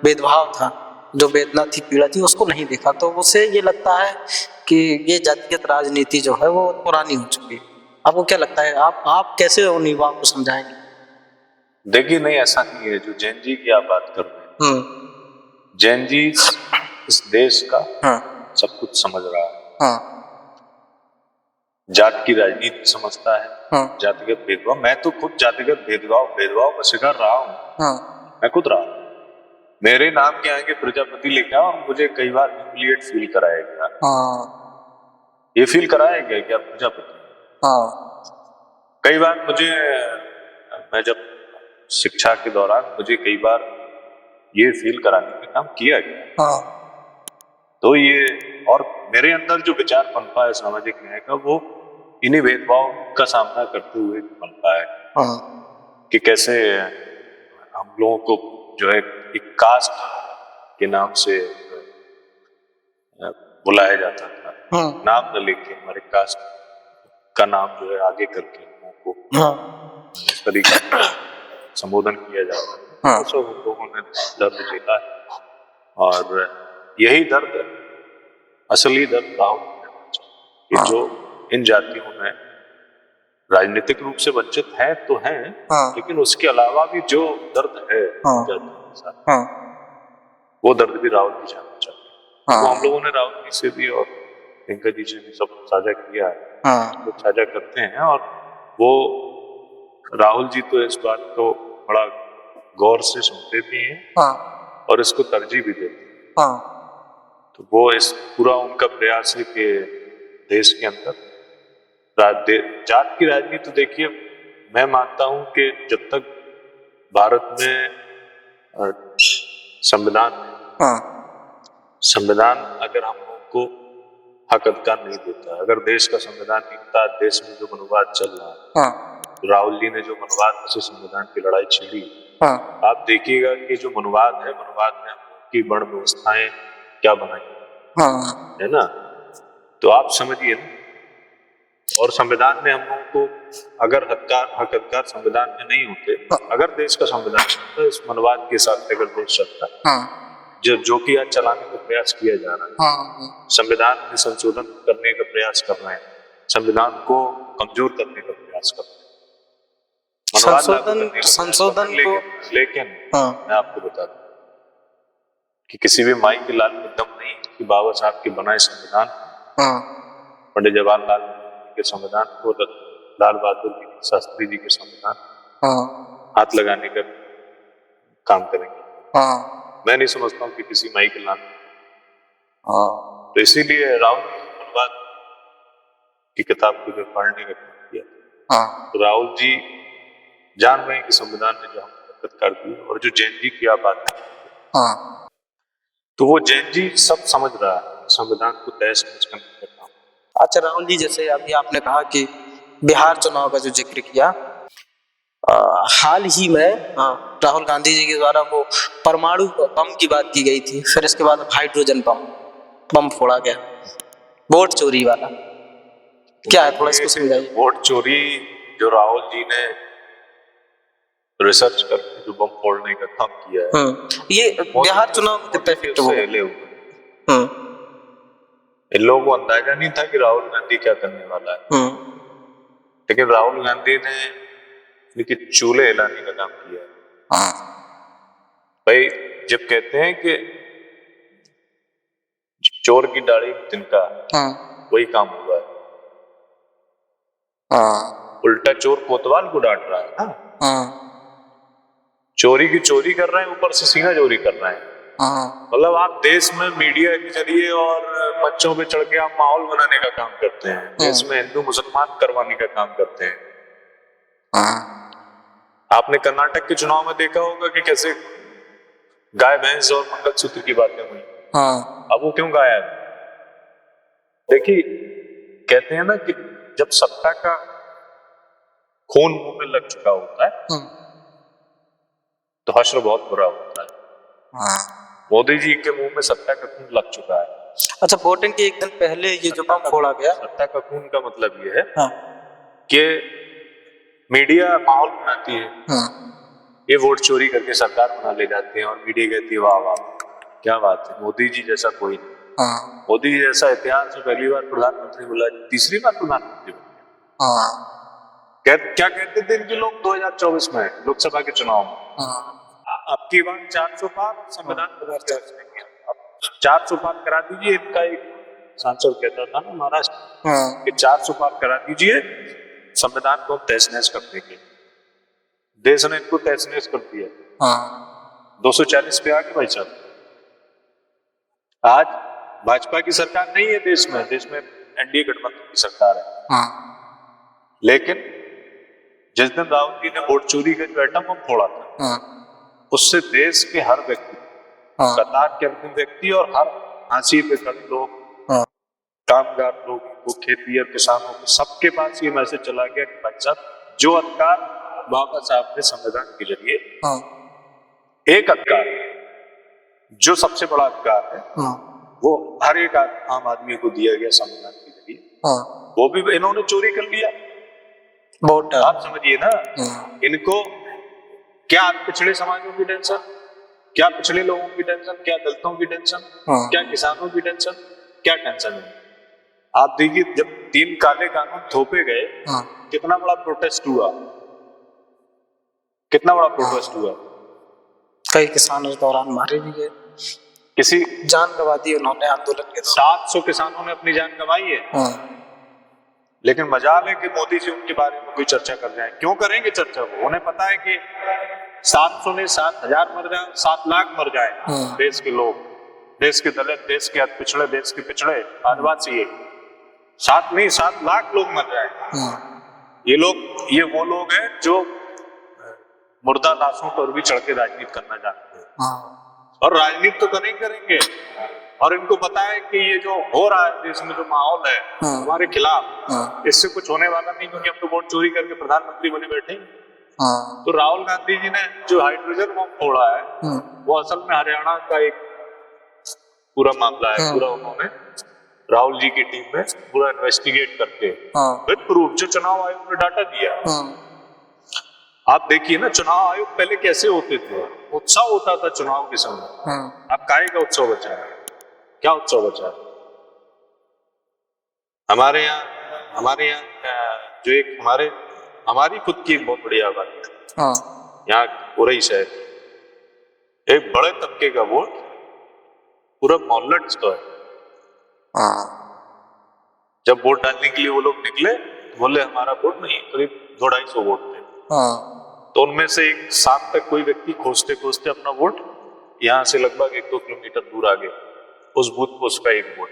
भेदभाव था, जो वेदना थी, पीड़ा थी, उसको नहीं देखा, तो उसे ये लगता है कि ये जातिगत राजनीति जो है वो पुरानी हो चुकी है। आपको क्या लगता है, आप कैसे उन युवाओं को समझाएंगे? देखिए, नहीं ऐसा नहीं है। जो जैन जी की आप बात कर रहे हैं, जैन जी इस देश का सब कुछ समझ रहा है, जात की राजनीति समझता है, जातिगत भेदभाव, मैं तो खुद जातिगत भेदभाव का शिकार रहा हूँ, मैं खुद रहा हूँ। मेरे नाम के आगे प्रजापति लिखा और मुझे कई बार ह्यूमिलिएट फील कराया गया। ये फील कराया गया कि आप प्रजापति, कई बार मुझे, मैं जब शिक्षा के दौरान मुझे कई बार ये फील कराने का काम किया गया। तो ये, और मेरे अंदर जो विचार पनपा है सामाजिक न्याय का, वो इन्हीं भेदभाव का सामना करते हुए पनपा है कि कैसे हम लोगों को जो है एक कास्ट के नाम से बुलाया जाता था, नाम न लेके हमारे कास्ट का नाम जो है आगे करके लोगों को इस तरीके से संबोधन किया जाता है। तो सब लोगों ने दर्द झेला है, और यही दर्द, असली दर्द राहुल कि जो इन जातियों में राजनीतिक रूप से वंचित है तो हैं, लेकिन उसके अलावा भी जो दर्द है जातियों के साथ, वो दर्द भी राहुल जी जानना चाहते हैं। वो हम लोगों ने राहुल जी से भी और प्रियंका जी से भी सब साझा किया है, लोग साझा करते हैं, और वो राहुल जी तो इस बात को बड़ा गौर से सुनते भी हैं और इसको तरजीह भी देते हैं। तो वो इस पूरा उनका प्रयास है कि देश के अंदर जात की राजनीति, तो देखिए मैं मानता हूं कि जब तक भारत में संविधान अगर हम लोगों को हक अधिकार नहीं देता, अगर देश का संविधान नहीं होता, देश में जो मनुवाद चल रहा है, राहुल जी ने जो मनुवाद से संविधान की लड़ाई छेड़ी, आप देखिएगा कि जो मनुवाद है, मनुवाद में हम लोग की वर्ण व्यवस्थाएं क्या बनाई है ना, तो आप समझिए ना। और संविधान में हम लोगों को अगर हक अधिकार संविधान में नहीं होते, अगर देश का संविधान तो इस मनवाद के साथ अगर देश चलता, जो कि आज चलाने का प्रयास किया जा रहा है, संविधान में संशोधन करने का प्रयास कर रहे हैं, संविधान को कमजोर करने का प्रयास कर रहे हैं, संशोधन को, लेकिन मैं आपको बता दूं कि किसी भी माई के लाल में दम नहीं कि बाबा साहब के बनाए संविधान, पंडित जवाहरलाल के संविधान को, लाल बहादुर शास्त्री जी के संविधान हाथ लगाने का काम करेंगे। मैं नहीं समझता हूँ कि किसी माई के लाल, तो इसीलिए राहुल मनवाद की किताब को जो पढ़ने का काम किया, तो राहुल जी जान रहे हैं कि संविधान ने जो हमें कर दी, और जो जैन जी की आप बात है, तो वो जैन जी सब समझ रहा है, संविधान को तय समझ कर काम। अच्छा राहुल जी, जैसे अभी आपने कहा कि बिहार चुनाव का जो जिक्र किया, हाल ही में राहुल गांधी जी के द्वारा वो परमाणु बम की बात की गई थी, फिर इसके बाद हाइड्रोजन बम फोड़ा गया, वोट चोरी वाला, क्या है, थोड़ा इसको समझाइए। वोट चोरी जो राहुल जी ने रिसर्च करके जो बम फोड़ने का काम किया है। ये बिहार चुनाव में कितना इफेक्टिव होगा? इन लोगों को अंदाजा नहीं था कि राहुल गांधी क्या करने वाला है, लेकिन राहुल गांधी ने लेकिन चूल्हे हिलाने का काम किया। भाई जब कहते हैं कि चोर की दाढ़ी में तिनका, वही काम हुआ है। उल्टा चोर कोतवाल को डांट रहा है ना। चोरी की चोरी कर रहे हैं, ऊपर से सीना चोरी कर रहे हैं। मतलब आप देश में मीडिया के जरिए और बच्चों पे चढ़ के आप माहौल बनाने का काम करते हैं, देश में हिंदू मुसलमान करवाने का काम करते हैं। आपने कर्नाटक के चुनाव में देखा होगा कि कैसे गाय भैंस और मंगलसूत्र की बातें हुई। अब वो क्यों गायब? देखिए कहते हैं ना कि जब सत्ता का खून मुंह में लग चुका होता है तो हश्र बहुत बुरा होता है। मोदी जी के मुंह में सत्ता का खून लग चुका है। अच्छा, वोटिंग के एक दिन पहले ये जो बम फोड़ा गया, सत्ता का खून का मतलब ये है कि मीडिया माहौल बनाती है। ये वोट चोरी करके सरकार बना ले जाते हैं और मीडिया कहती है वाह वाह क्या बात है, मोदी जी जैसा कोई नहीं। मोदी जी जैसा इतिहास में पहली बार प्रधानमंत्री बोला, तीसरी बार प्रधानमंत्री बन गया। क्या कहते थे इनके लोग 2024 में लोकसभा के चुनाव में? अब की बार 400 पार संविधान 400 पार करा दीजिए। इनका एक सांसद कहता था ना महाराष्ट्र कि 400 पार करा दीजिए, संविधान को तहस नहस कर देंगे। देश ने इनको तहस नहस कर दिया। 240 पे आ गए भाई साहब। आज भाजपा की सरकार नहीं है देश में एनडीए गठबंधन की सरकार है। लेकिन जिस दिन राहुल जी ने वोट चोरी का जो एटम बम फोड़ा था, उससे देश के हर व्यक्ति, कतार के अंतिम व्यक्ति और हर फांसी पे खड़े लोग, कामगार लोग, खेती और किसानों को, सबके पास ये मैसेज चला गया कि भाई साहब जो अधिकार बाबा साहब ने संविधान के जरिए, एक अधिकार जो सबसे बड़ा अधिकार है वो हर एक आम आदमी को दिया गया संविधान के जरिए, वो भी इन्होंने चोरी कर लिया। बहुत आप समझिए ना, इनको क्या पिछड़े समाजों की टेंशन, क्या पिछड़े लोगों की टेंशन, क्या दलितों की टेंशन, क्या किसानों की टेंशन, क्या टेंशन है? आप देखिए जब 3 काले कानून थोपे गए, कितना बड़ा प्रोटेस्ट हुआ, कितना बड़ा प्रोटेस्ट हुआ। कई किसान उस दौरान मारे भी गए, किसी जान गंवा दी उन्होंने आंदोलन के। 700 किसानों ने अपनी जान गंवाई है। लेकिन मजाल है कि मोदी जी उनके बारे में कोई चर्चा कर रहे हैं। क्यों करेंगे चर्चा? वो उन्हें पता है कि 700 में 7,000 मर जाए, 7 लाख मर जाए देश के लोग, देश के दलित, देश के पिछड़े, देश के पिछड़े आदिवासी, 7 लाख लोग मर जाए। ये वो लोग हैं जो मुर्दा लाशों पर भी चढ़ के राजनीति करना चाहते हैं। और राजनीति तो करेंगे और इनको पता है कि ये जो हो रहा है देश में, जो माहौल है हमारे खिलाफ, इससे कुछ होने वाला नहीं, क्योंकि हम तो वोट चोरी करके प्रधानमंत्री बने बैठे। तो राहुल गांधी जी ने जो हाइड्रोजन बम फोड़ा है वो असल में हरियाणा का एक पूरा मामला है। पूरा उन्होंने राहुल जी की टीम में पूरा इन्वेस्टिगेट करके विद प्रूफ जो चुनाव आयोग ने डाटा दिया। आप देखिए ना, चुनाव आयोग पहले कैसे होते थे, उत्सव होता था चुनाव के समय। अब काहे का उत्सव बचा है? क्या उत्सव बचा है? हमारे यहाँ जो एक हमारी खुद की एक बहुत बड़ी आबादी है यहाँ उरई शहर, एक बड़े तबके का वोट पूरा मोहल्ला तो है। जब वोट डालने के लिए वो लोग निकले, बोले हमारा वोट नहीं, करीब 200-250 वोट थे। तो उनमें से एक शाम तक कोई व्यक्ति खोजते खोजते अपना वोट यहाँ से लगभग 1-2 किलोमीटर दूर आ गए, उस बूथ को उसका एक वोट,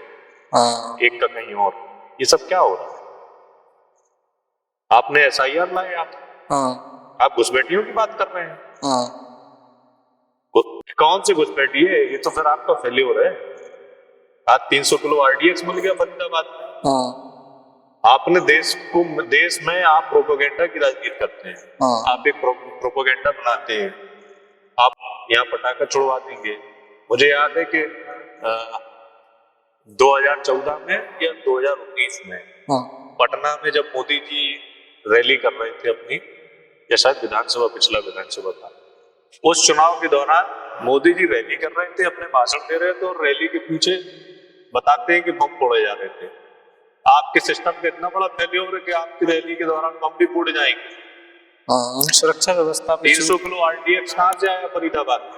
एक का कहीं और। ये सब क्या हो रहा है? आपने SIR लाए, आप घुसपैठियों की बात कर रहे हैं। कौन से घुसपैठी है? ये तो फिर आपका फेल्योर है। आज 300 किलो RDX मिल गया फरीदाबाद में। आपने देश में आप प्रोपेगेंडा की राजनीति करते हैं। आप एक प्रोपेगेंडा बनाते हैं, आप यहाँ पटाखा छुड़वा देंगे। मुझे याद है कि 2014 में या 2019 में पटना में जब मोदी जी रैली कर रहे थे अपनी, या शायद विधानसभा, पिछला विधानसभा था। उस चुनाव के दौरान मोदी जी रैली कर रहे थे, अपने भाषण दे रहे थे और रैली के पीछे बताते हैं कि बम फोड़े जा रहे थे। आपके सिस्टम का इतना बड़ा फेल्योर है कि आपकी रैली के दौरान बम भी फोड़े जाएंगे। सुरक्षा व्यवस्था 300 किलो RDX कहां से आया फरीदाबाद में?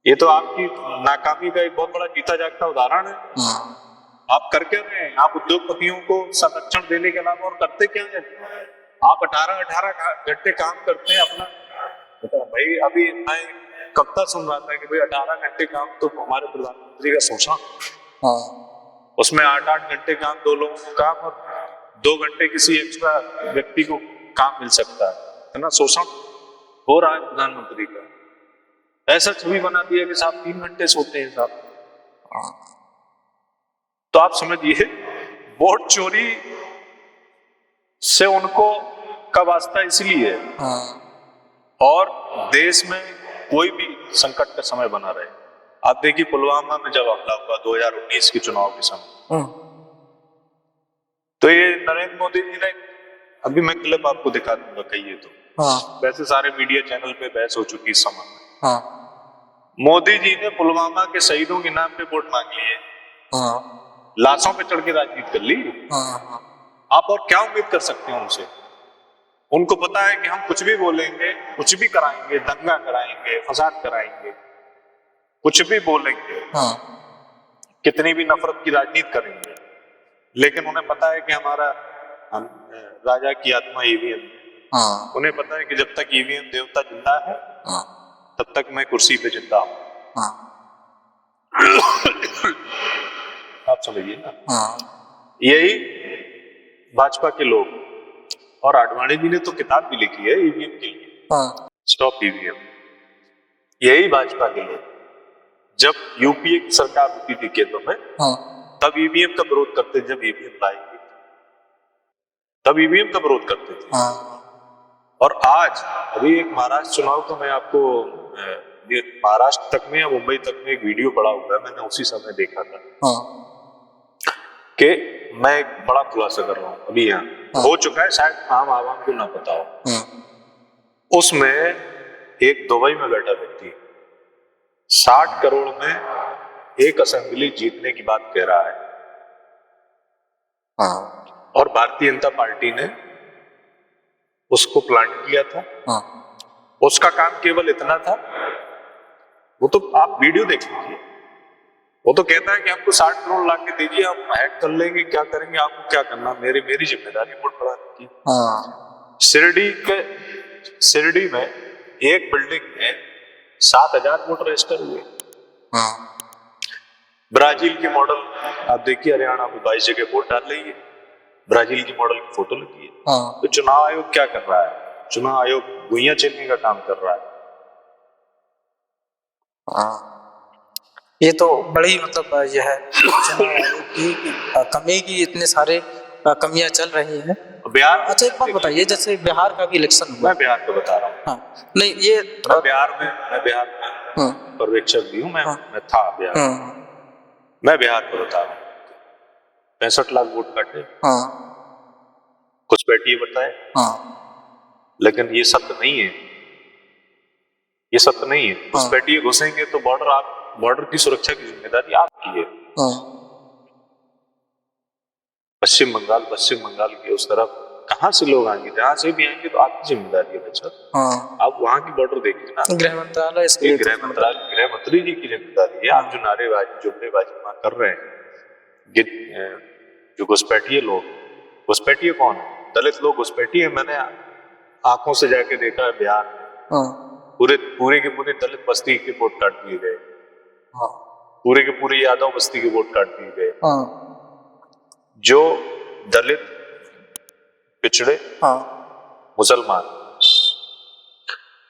ये तो आपकी नाकामी का एक बहुत बड़ा जीता जागता उदाहरण है। आप कर क्या रहे हैं? आप उद्योगपतियों को संरक्षण देने के अलावा और करते क्या है? आप 18 घंटे काम करते हैं अपना। भाई अभी मैं कविता सुन रहा था कि भाई 18 घंटे काम तो हमारे प्रधानमंत्री का शोषण। उसमें 8-8 घंटे काम 2 लोगों को काम और 2 घंटे किसी एक्स्ट्रा व्यक्ति को काम मिल सकता है ना? शोषण हो रहा है प्रधानमंत्री का। ऐसा छवि बना दिया कि साहब 3 घंटे सोते हैं साहब। तो आप समझिए वोट चोरी से उनको का वास्ता इसलिए और देश में कोई भी संकट का समय बना रहे। आप देखिए पुलवामा में जब हमला हुआ 2019 के चुनाव के समय, तो ये नरेंद्र मोदी जी ने, अभी मैं क्लिप आपको दिखा दूंगा कहिए तो। वैसे सारे मीडिया चैनल पे बहस हो चुकी इस समय में। मोदी जी ने पुलवामा के शहीदों के नाम पे वोट मांग लिए, लाशों पे चढ़ के राजनीति कर ली। आप और क्या उम्मीद कर सकते हैं उनसे? उनको पता है कि हम कुछ भी बोलेंगे, कुछ भी कराएंगे, दंगा कराएंगे, फसाद कराएंगे, कुछ भी बोलेंगे, कितनी भी नफरत की राजनीति करेंगे, लेकिन उन्हें पता है कि हम राजा की आत्मा ईवीएम। उन्हें पता है कि जब तक ईवीएम देवता जिंदा है तब तक मैं कुर्सी पे जिंदा हूं। आप समझिए ना। यही भाजपा के लोग, और आडवाणी जी ने तो किताब भी लिखी है ईवीएम के लिए, स्टॉप ईवीएम। यही भाजपा के लोग जब यूपीए की सरकार होती थी केंद्र में, तब ईवीएम का विरोध करते। जब ईवीएम लाएंगे तब ईवीएम का विरोध करते थे। और आज अभी एक महाराष्ट्र चुनाव का मैं आपको महाराष्ट्र तक में या मुंबई तक में एक वीडियो पड़ा हुआ है, मैंने उसी समय देखा था कि मैं एक बड़ा खुलासा कर रहा हूं, अभी यहाँ हो चुका है, शायद आम आवाम को ना पता हो। उसमें एक दुबई में बैठा व्यक्ति 60 करोड़ में एक असेंबली जीतने की बात कह रहा है, और भारतीय जनता पार्टी ने उसको प्लांट किया था। उसका काम केवल इतना था, वो तो आप वीडियो देख लीजिए, वो तो कहता है कि हमको 60 करोड़ ला के दीजिए, हम हैक कर लेंगे, क्या करेंगे, आपको क्या करना, मेरी जिम्मेदारी वोट बढ़ाने की। शिरडी में एक बिल्डिंग में 7,000 वोट रजिस्टर हुए। ब्राजील के मॉडल आप देखिए, हरियाणा में 22 जगह वोट डाल रही है, ब्राजील की मॉडल की फोटो लगी है। तो चुनाव आयोग क्या कर रहा है? चुनाव आयोग गुइयां चलने का काम कर रहा है। ये तो बड़ी मतलब यह है चुनाव आयोग की कमी की, इतने सारे कमियां चल रही हैं बिहार। अच्छा एक बात बताइए, जैसे बिहार का भी इलेक्शन हुआ। मैं बिहार का बता रहा हूँ। नहीं ये मैं बिहार में पर्यवेक्षक भी हूँ, मैं था बिहार। मैं बिहार का बता रहा हूँ। 65 लाख वोट काटे, कुछ बैठिए बताए, लेकिन ये सत्य नहीं है, ये सत्य नहीं है। कुछ बैठिए घुसेंगे तो बॉर्डर की सुरक्षा की जिम्मेदारी आपकी है। पश्चिम बंगाल के उस तरफ कहां से लोग आएंगे? जहां से भी आएंगे तो आपकी जिम्मेदारी है बच्चा। आप वहां की बॉर्डर देखिए ना। गृह मंत्रालय, गृह मंत्री जी की जिम्मेदारी है। आप जो नारेबाजी जुमलेबाजी कर रहे हैं, जो घुसपैठिए लोग, घुसपैठिए कौन है? दलित लोग घुसपैठिए। मैंने आंखों से जाके देखा है बिहार में, पूरे के पूरे दलित बस्ती के वोट काट दिए गए, पूरे के पूरे यादव बस्ती के वोट काट दिए गए। जो दलित, पिछड़े, मुसलमान,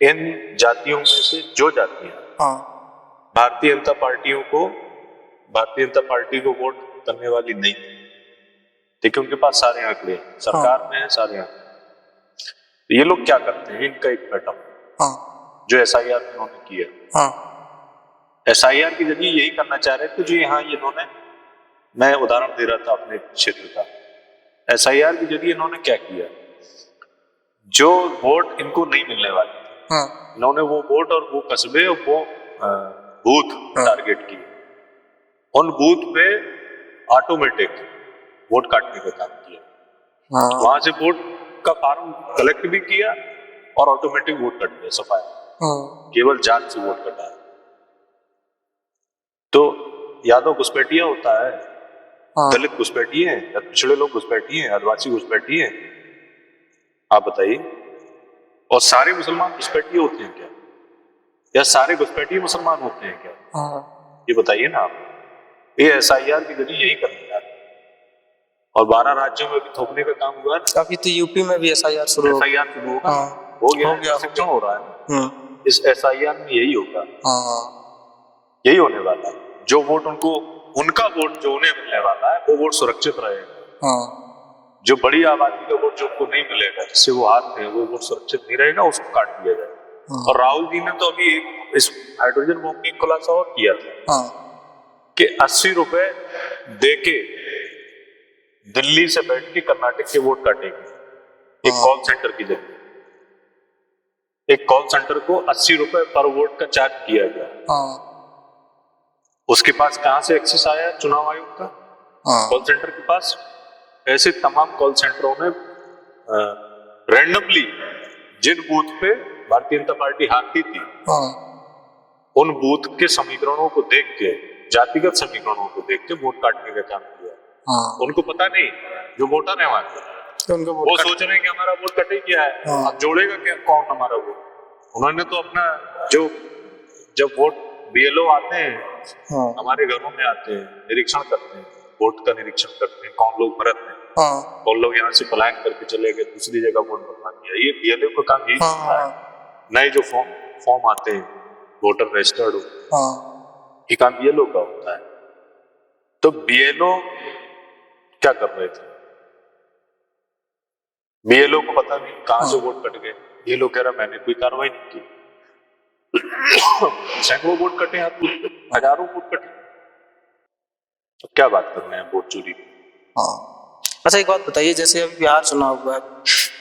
इन जातियों में से जो जातियां भारतीय जनता पार्टी को वोट करने वाली नहीं थी, देखिए उनके पास सारे आंकड़े सरकार में है, सारे आंकड़े। ये लोग क्या करते हैं? इनका एक पैटर्न जो SIR इन्होंने किया, SIR के जरिए यही करना चाह रहे थे जो यहाँ इन्होंने, मैं उदाहरण दे रहा था अपने क्षेत्र का। SIR के जरिए इन्होंने क्या किया? जो वोट इनको नहीं मिलने वाले थे, इन्होंने वो वोट और वो कस्बे और वो बूथ टारगेट किए। उन बूथ पे ऑटोमेटिक वोट काटने का काम किया। वहां से वोट का फॉर्म कलेक्ट भी किया और ऑटोमेटिक वोट कट गया, सफाई। केवल जांच से वोट कटा। तो यादव घुसपैठिया होता है, दलित घुसपैठिए हैं, या पिछड़े लोग घुसपैठिए हैं, आदिवासी घुसपैठिए हैं, आप बताइए। और सारे मुसलमान घुसपैठिए होते हैं क्या, या सारे घुसपैठिए मुसलमान होते हैं क्या? ये बताइए ना आप। ये एसआईआर के जरिए यही करने जा रहे हैं। और 12 राज्यों में भी थोपने का काम हुआ है। अभी तो यूपी में भी एसआईआर शुरू हो गया, हो गया, क्यों हो रहा है? इस एसआईआर में यही होगा, यही होने वाला है। जो वोट उनको, उनका वोट जो उन्हें मिलने वाला है वो वोट सुरक्षित रहेगा। जो बड़ी आबादी का वोट जो उनको नहीं मिलेगा, जिससे वो हारते हैं, वो वोट सुरक्षित नहीं रहेगा, उसको काट दिया जाएगा। और राहुल जी ने तो अभी इस हाइड्रोजन बम की खुलासा और किया था कि 80 रुपए देके दिल्ली से बैठ के कर्नाटक के वोट काटेंगे एक कॉल सेंटर की जरिए। एक कॉल सेंटर को 80 रुपए पर वोट का चार्ज किया गया। उसके पास कहां से एक्सेस आया चुनाव आयोग का? कॉल सेंटर के पास। ऐसे तमाम कॉल सेंटरों ने रैंडमली जिन बूथ पे भारतीय जनता पार्टी हारती थी, उन बूथ के समीकरणों को देख के, जातिगत समीकरणों को देख के वोट काटने का काम किया। उनको पता नहीं, जो वोटर है वहां पे, वो सोच रहे हैं कि हमारा वोट कटे क्या है, अब जोड़ेगा क्या कौन हमारा वोट। उन्होंने तो अपना जो, जब वोट बीएलओ आते हैं हमारे घरों में आते हैं, निरीक्षण करते हैं, वोट का निरीक्षण करते हैं, कौन लोग मरत हैं, कौन लोग यहाँ से पलायन करके चले गए, दूसरी जगह वोट बनवा दिया। ये बीएलओ का काम यही होता है। नए जो फॉर्म आते हैं, वोटर रजिस्टर्ड हो, ये काम बीएलओ का होता है। तो बीएलओ क्या कर रहे थे? बीएलओ को पता नहीं कहां से वोट कट गए। ये लोग कह रहा मैंने कोई कार्रवाई नहीं की। सैकड़ों वोट कटे, हजारों वोट कटे, तो क्या बात कर रहे हैं वोट चोरी की? अच्छा एक बात बताइए, जैसे अभी बिहार चुनाव हुआ है,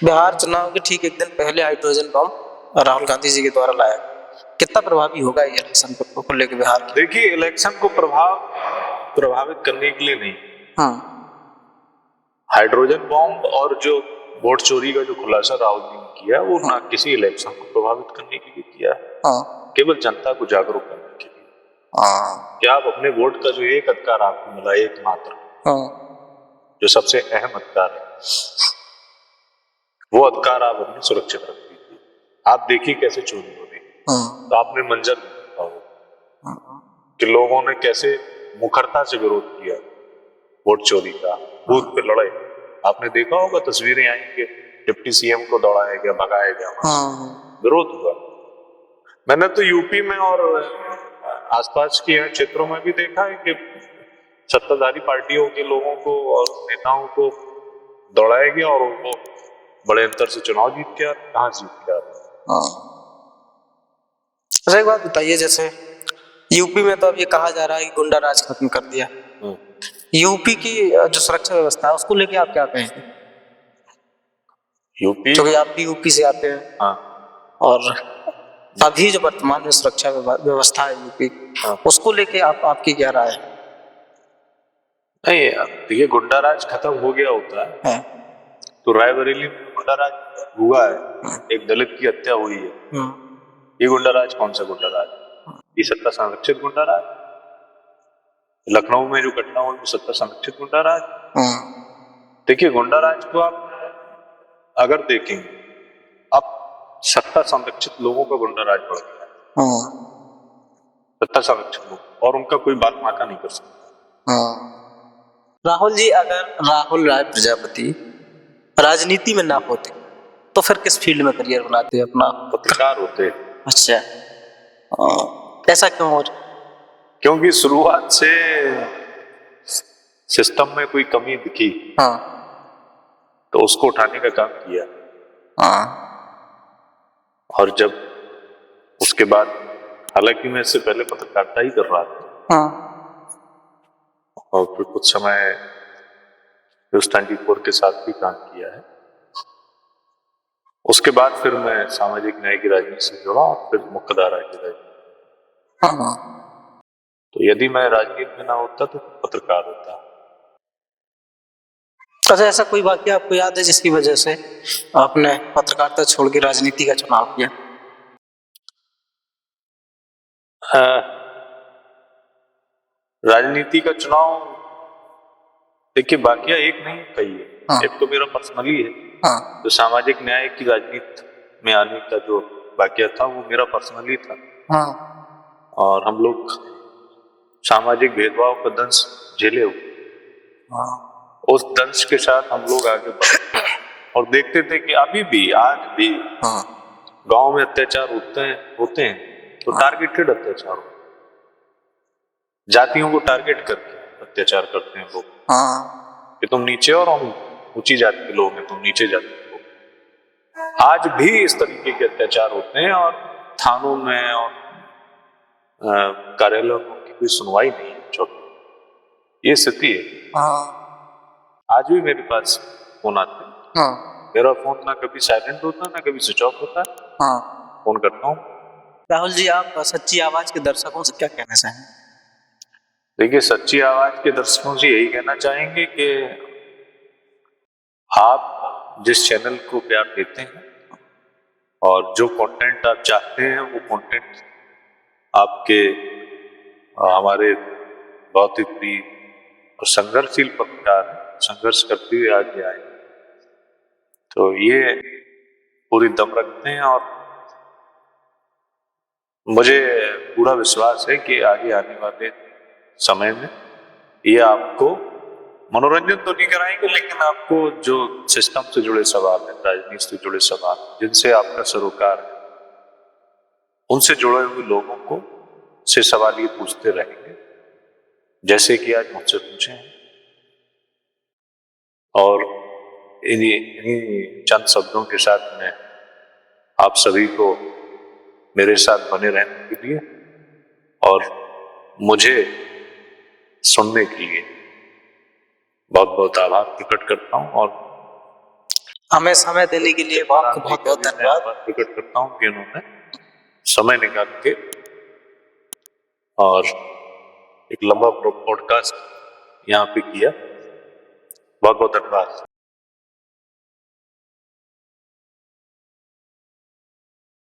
बिहार चुनाव के ठीक एक दिन पहले हाइड्रोजन बम राहुल गांधी जी के द्वारा लाया, कितना प्रभावी होगा ये इलेक्शन को लेकर बिहार के? देखिए, इलेक्शन को प्रभावित करने के लिए नहीं, हाइड्रोजन बॉम्ब और जो वोट चोरी का जो खुलासा राहुल जी ने किया, वो ना किसी इलेक्शन को प्रभावित करने के लिए किया है, केवल जनता को जागरूक करने के लिए कि आप अपने वोट का जो एक अधिकार आपको मिला, एकमात्र, जो सबसे अहम अधिकार है, वो अधिकार आप अपने सुरक्षित रख दीजिए। आप देखिए कैसे चोरी हो रही, तो आपने मंजर देखा होगा कि लोगों ने कैसे मुखरता से विरोध किया वोट चोरी का, बूथ पे लड़े। आपने देखा होगा, तस्वीरें आई कि डिप्टी सीएम को दौड़ाया गया, भगाया गया, विरोध हुआ। मैंने तो यूपी में और आसपास के क्षेत्रों में भी देखा है कि सत्ताधारी पार्टियों के लोगों को और नेताओं को दौड़ाया गया और उनको बड़े अंतर से चुनाव जीत के आ रहे। कहाँ जीत के आ रहे? अच्छा एक बात बताइए, जैसे यूपी में तो अब ये कहा जा रहा है कि गुंडा राज खत्म कर दिया, यूपी की जो सुरक्षा व्यवस्था है उसको लेके आप क्या कहेंगे? यूपी, क्योंकि आप भी यूपी से आते हैं, और अभी जो वर्तमान में सुरक्षा व्यवस्था है यूपी, उसको लेके आपकी क्या राय है? नहीं, देखिए, गुंडा राज खत्म हो गया होता है तो रायबरेली में गुंडा राज हुआ है, एक दलित की हत्या हुई है, ये गुंडा राज कौन सा गुंडा राज? ये सत्ता संरक्षित गुंडा राज। लखनऊ में जो घटना हुई वो सत्ता संरक्षित गुंडा राज। देखिए, गुंडा राज को आप अगर देखेंगे, अब सत्ता संरक्षित लोगों का गुंडा राज बढ़ गया है, सत्ता संरक्षित लोग, और उनका कोई बात माका नहीं कर सकता। राहुल जी, अगर राहुल राय प्रजापति राजनीति में ना होते तो फिर किस फील्ड में करियर बनाते अपना? पत्रकार होते। अच्छा, ऐसा क्यों? और क्योंकि शुरुआत से सिस्टम में कोई कमी दिखी, तो उसको उठाने का काम किया, और जब उसके बाद, हालांकि मैं इससे पहले पत्रकारिता ही कर रहा था, और फिर कुछ समय न्यूज़ 24 के साथ भी काम किया है, उसके बाद फिर मैं सामाजिक न्याय की राजनीति से जुड़ा और फिर मुख्यधारा की राजनीति। हाँ। तो यदि मैं राजनीति में ना होता तो पत्रकार होता। अच्छा, ऐसा कोई वाकया आपको याद है जिसकी वजह से आपने पत्रकारिता छोड़ के राजनीति का चुनाव किया? राजनीति का चुनाव देखिए वाकया एक नहीं कई है। हाँ। एक तो मेरा पर्सनली है। हाँ। तो सामाजिक न्याय की राजनीति में आने का जो वाकया था वो मेरा पर्सनली था। हाँ। और हम लोग सामाजिक भेदभाव का दंश झेले हुए। हाँ। उस दंश के साथ हम लोग आगे बढ़े और देखते थे कि अभी भी आज भी हाँ। गांव में अत्याचार होते हैं तो टारगेटेड अत्याचार होते हैं। जातियों को टारगेट करके अत्याचार करते हैं लोग। हाँ। कि तुम नीचे और हम ऊंची जाति के लोग हैं, तुम नीचे जाति के लोग। आज भी इस तरीके के अत्याचार होते हैं और थानों में और कार्यालयों में की कोई सुनवाई नहीं है। छोटी ये स्थिति है। हाँ। आज भी मेरे पास फोन आते हैं। हाँ। मेरा फोन ना कभी साइलेंट होता ना कभी स्विच ऑफ होता है। हाँ। फोन करता हूँ। राहुल जी, आप सच्ची आवाज के दर्शकों से क्या कहना चाहेंगे? देखिए, सच्ची आवाज के दर्शकों से यही कहना चाहेंगे कि आप जिस चैनल को प्यार देते हैं और जो कंटेंट आप चाहते हैं वो कंटेंट आपके हमारे बहुत ही प्रिय और संघर्षशील पत्रकार संघर्ष करते हुए आगे आए। तो ये पूरी दम रखते हैं और मुझे पूरा विश्वास है कि आगे आने वाले समय में ये आपको मनोरंजन तो नहीं कराएंगे, लेकिन आपको जो सिस्टम से जुड़े सवाल हैं, राजनीति से जुड़े सवाल जिनसे आपका सरोकार है, उनसे जुड़े हुए लोगों को से सवाल ये पूछते रहेंगे जैसे कि आज मुझसे पूछे हैं। और इन्हीं चंद शब्दों के साथ मैं आप सभी को मेरे साथ बने रहने के लिए और मुझे सुनने के लिए बहुत बहुत आभार प्रकट करता हूँ और हमें समय देने के लिए आपको बहुत बहुत धन्यवाद प्रकट करता हूँ कि उन्होंने समय निकाल के और एक लंबा पॉडकास्ट यहाँ पे किया। बहुत बहुत धन्यवाद।